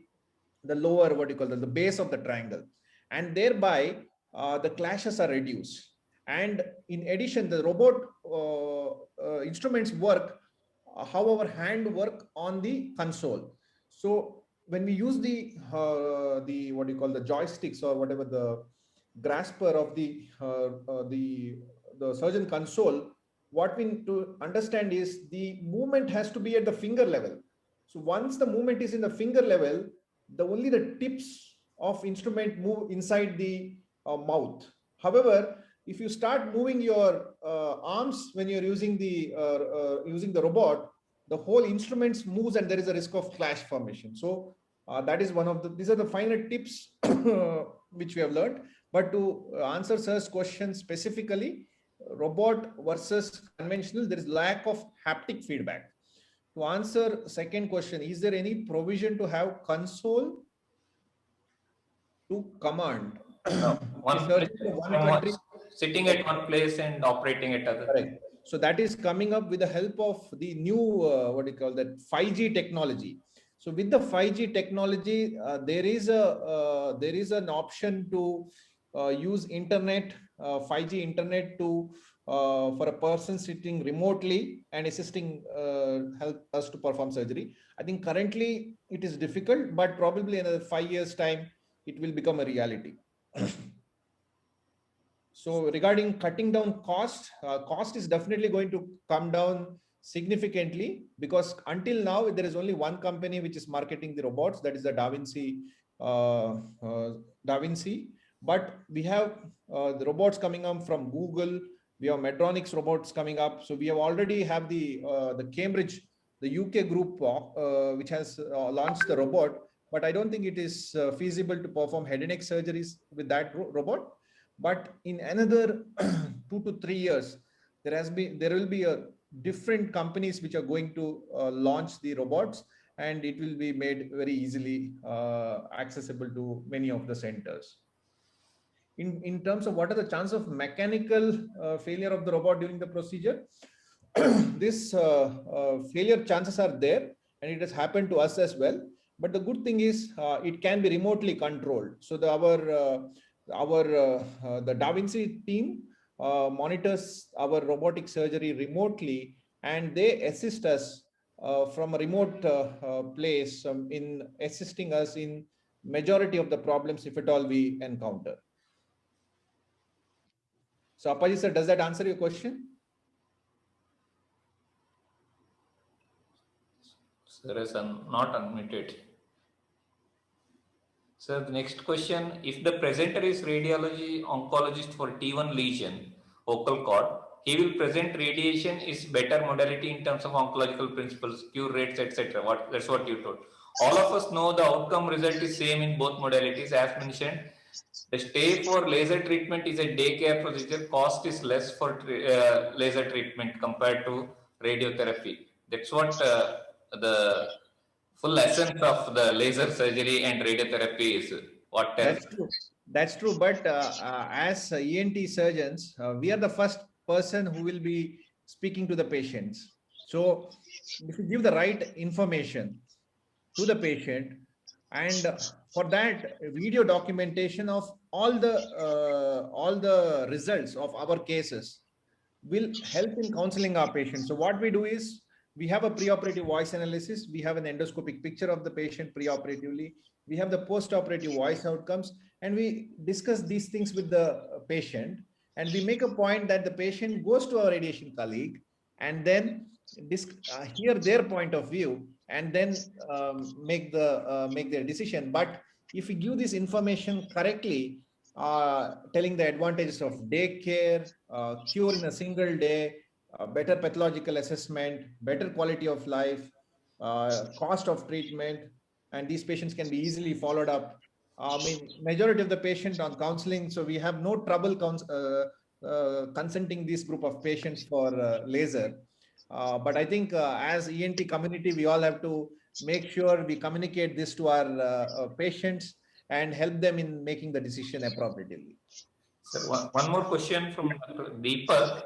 lower, what you call the base of the triangle, and thereby the clashes are reduced. And in addition, the robot instruments work how our hand work on the console. So when we use the what you call the joysticks or whatever, the grasper of the surgeon console, what we need to understand is the movement has to be at the finger level. So once the movement is in the finger level, only the tips of instrument move inside the mouth. However, if you start moving your arms when you're using the robot, the whole instruments moves and there is a risk of clash formation. So that is one of these are the finer tips which we have learned. But to answer sir's question specifically, robot versus conventional, there is lack of haptic feedback. To answer second question, is there any provision to have console to command? One The place, surgeon in one from country, sitting at one place and operating at other. correct. So that is coming up with the help of the new, what do you call that, 5G technology. So with the 5G technology, there is an option to use internet, 5G internet to for a person sitting remotely and assisting help us to perform surgery. I think currently it is difficult, but probably in another 5 years time, it will become a reality. So regarding cutting down cost, cost is definitely going to come down significantly, because until now there is only one company which is marketing the robots, that is the Da Vinci. But we have the robots coming up from Google. We have Medtronics robots coming up. So we have already have the Cambridge, the UK group, which has launched the robot. But I don't think it is feasible to perform head and neck surgeries with that robot. But in another 2 to 3 years, there will be a different companies which are going to launch the robots, and it will be made very easily accessible to many of the centers. In terms of what are the chances of mechanical failure of the robot during the procedure, this failure chances are there, and it has happened to us as well. But the good thing is it can be remotely controlled. So the Da Vinci team monitors our robotic surgery remotely, and they assist us from a remote place in assisting us in majority of the problems, if at all we encounter. So Appaji sir, does that answer your question? Sir is not unmuted. So the next question, if the presenter is radiology oncologist for T1 lesion, vocal cord, he will present radiation is better modality in terms of oncological principles, cure rates, etc. That's what you told. All of us know the outcome result is same in both modalities. As mentioned, the stay for laser treatment is a day care procedure. Cost is less for laser treatment compared to radiotherapy. That's what the full essence of the laser surgery and radiotherapy is. What That's true. That's true. But as ENT surgeons, we are the first person who will be speaking to the patients. So if you give the right information to the patient, and for that video documentation of all the results of our cases will help in counseling our patients. So what we do is we have a preoperative voice analysis, we have an endoscopic picture of the patient preoperatively, we have the postoperative voice outcomes, and we discuss these things with the patient, and we make a point that the patient goes to our radiation colleague and then hear their point of view, and then make their decision. But if we give this information correctly, telling the advantages of day care, cure in a single day, better pathological assessment, better quality of life, cost of treatment, and these patients can be easily followed up. I mean, majority of the patient on counseling, so we have no trouble consenting this group of patients for laser. But I think as ENT community, we all have to make sure we communicate this to our patients and help them in making the decision appropriately. Sir, one more question from Deepak.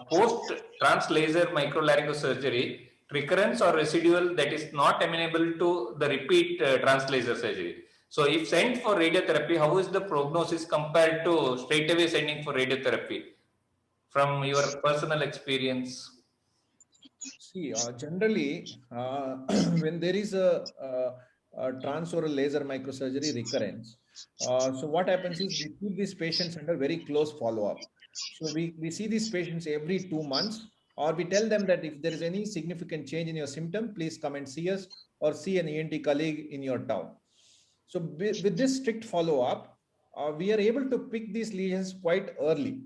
Post translaser microlaryngosurgery, recurrence or residual that is not amenable to the repeat translaser surgery. So if sent for radiotherapy, how is the prognosis compared to straight away sending for radiotherapy from your personal experience? See, generally, when there is a transoral laser microsurgery recurrence, so what happens is we keep these patients under very close follow-up. So we see these patients every 2 months, or we tell them that if there is any significant change in your symptom, please come and see us or see an ENT colleague in your town. So with this strict follow-up, we are able to pick these lesions quite early.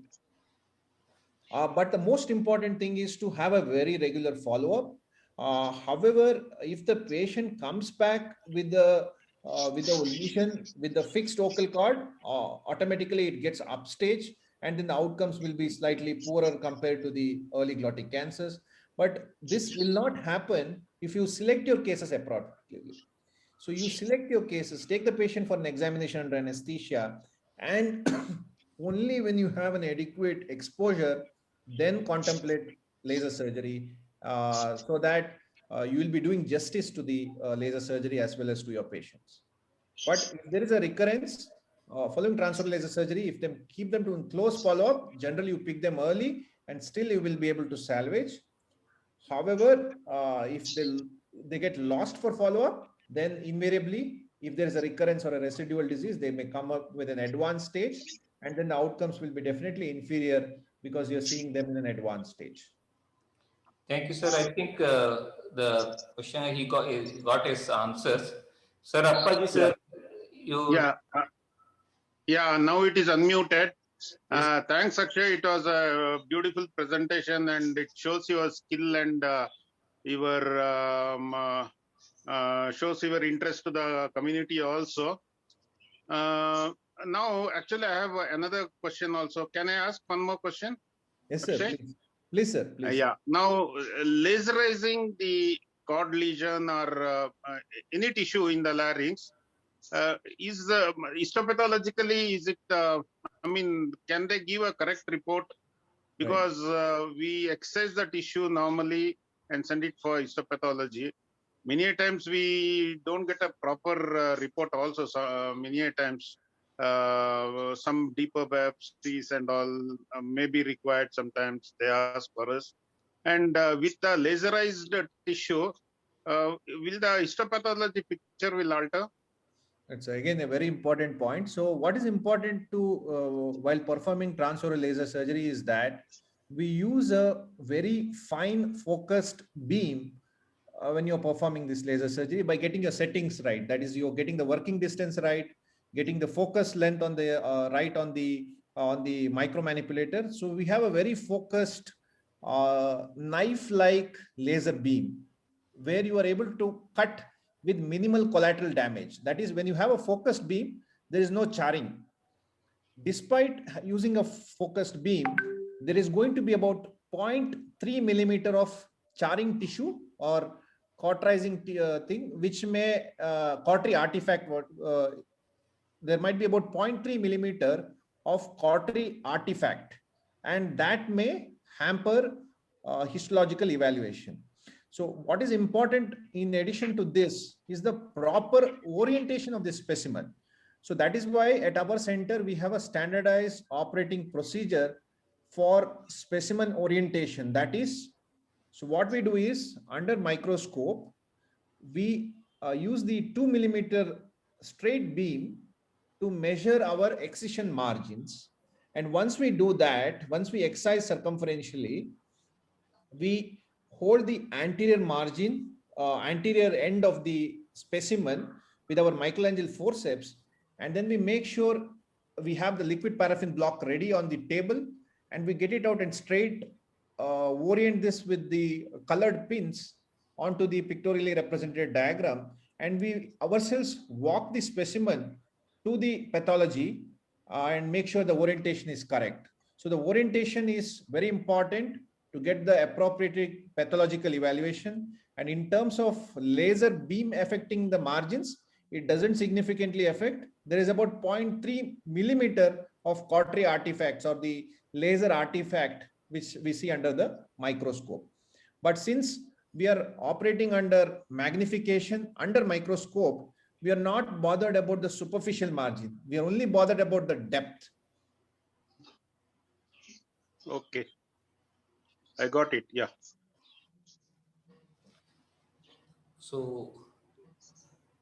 But the most important thing is to have a very regular follow-up. However, if the patient comes back with the with the lesion with the fixed vocal cord, automatically it gets upstage, and then the outcomes will be slightly poorer compared to the early glottic cancers. But this will not happen if you select your cases appropriately. So you select your cases, take the patient for an examination under anesthesia, and only when you have an adequate exposure, then contemplate laser surgery, so that you will be doing justice to the laser surgery as well as to your patients. But if there is a recurrence following transfer laser surgery, if they keep them to close follow-up, generally you pick them early and still you will be able to salvage. However, if they get lost for follow-up, then invariably, if there is a recurrence or a residual disease, they may come up with an advanced stage, and then the outcomes will be definitely inferior because you're seeing them in an advanced stage. Thank you, sir. I think the question he got his answers. Sir, Appaji, sir, you. Yeah. Yeah, now it is unmuted. Thanks, Akshay. It was a beautiful presentation and it shows your skill and shows your interest to the community also. Now, actually, I have another question also. Can I ask one more question? Yes, sir. Akshay? Please. Please, sir. Please. Yeah. Now, laserizing the cord lesion or any tissue in the larynx, is histopathologically, is it, I mean, can they give a correct report? Because we excise the tissue normally and send it for histopathology. Many times we don't get a proper report also. So, many times some deeper biopsies and all may be required. Sometimes they ask for us. And with the laserized tissue, will the histopathology picture will alter? It's again a very important point. So what is important to while performing transoral laser surgery is that we use a very fine focused beam when you're performing this laser surgery by getting your settings right. That is, you're getting the working distance right, getting the focus length on the right on the micro manipulator. So we have a very focused knife-like laser beam where you are able to cut with minimal collateral damage. That is, when you have a focused beam, there is no charring. Despite using a focused beam, there is going to be about 0.3 millimeter of charring tissue or cauterizing thing, which may cautery artifact. There might be about 0.3 millimeter of cautery artifact, and that may hamper histological evaluation. So what is important in addition to this is the proper orientation of the specimen. So that is why at our center, we have a standardized operating procedure for specimen orientation. That is, so what we do is under microscope, we use the 2 millimeter straight beam to measure our excision margins. And once we do that, once we excise circumferentially, we hold the anterior margin, anterior end of the specimen with our Michelangelo forceps, and then we make sure we have the liquid paraffin block ready on the table, and we get it out and straight orient this with the colored pins onto the pictorially represented diagram, and we ourselves walk the specimen to the pathology and make sure the orientation is correct. So the orientation is very important to get the appropriate pathological evaluation. And in terms of laser beam affecting the margins, it doesn't significantly affect. There is about 0.3 millimeter of cautery artifacts or the laser artifact, which we see under the microscope. But since we are operating under magnification, under microscope, we are not bothered about the superficial margin. We are only bothered about the depth. Okay. I got it. Yeah. So,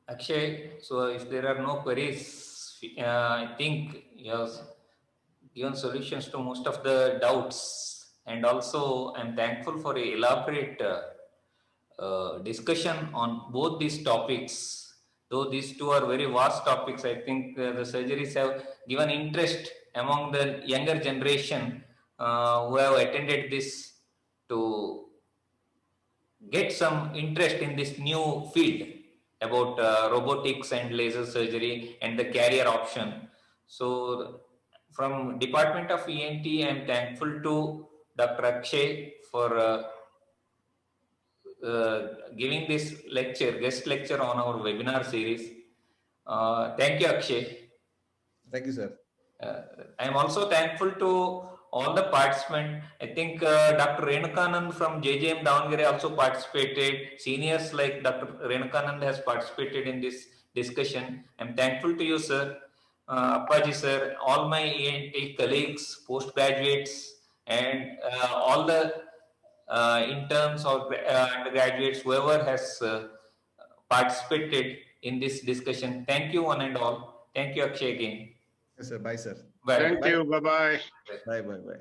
Akshay, so if there are no queries, I think you have given solutions to most of the doubts. And also, I'm thankful for a elaborate discussion on both these topics. Though these two are very vast topics, I think the surgeries have given interest among the younger generation who have attended this to get some interest in this new field. about robotics and laser surgery and the carrier option. So from Department of ENT, I am thankful to Dr. Akshay for giving this lecture, guest lecture on our webinar series. Thank you, Akshay. Thank you, sir. I am also thankful to all the participants. I think Dr. Renukanand from JJM Davangere also participated. Seniors like Dr. Renukanand has participated in this discussion. I'm thankful to you, sir. Appaji sir, all my ENT colleagues, postgraduates, and all the interns or undergraduates, whoever has participated in this discussion. Thank you, one and all. Thank you, Akshay, again. Yes, sir. Bye, sir. Bye. Thank you. Bye bye. Bye, bye, bye.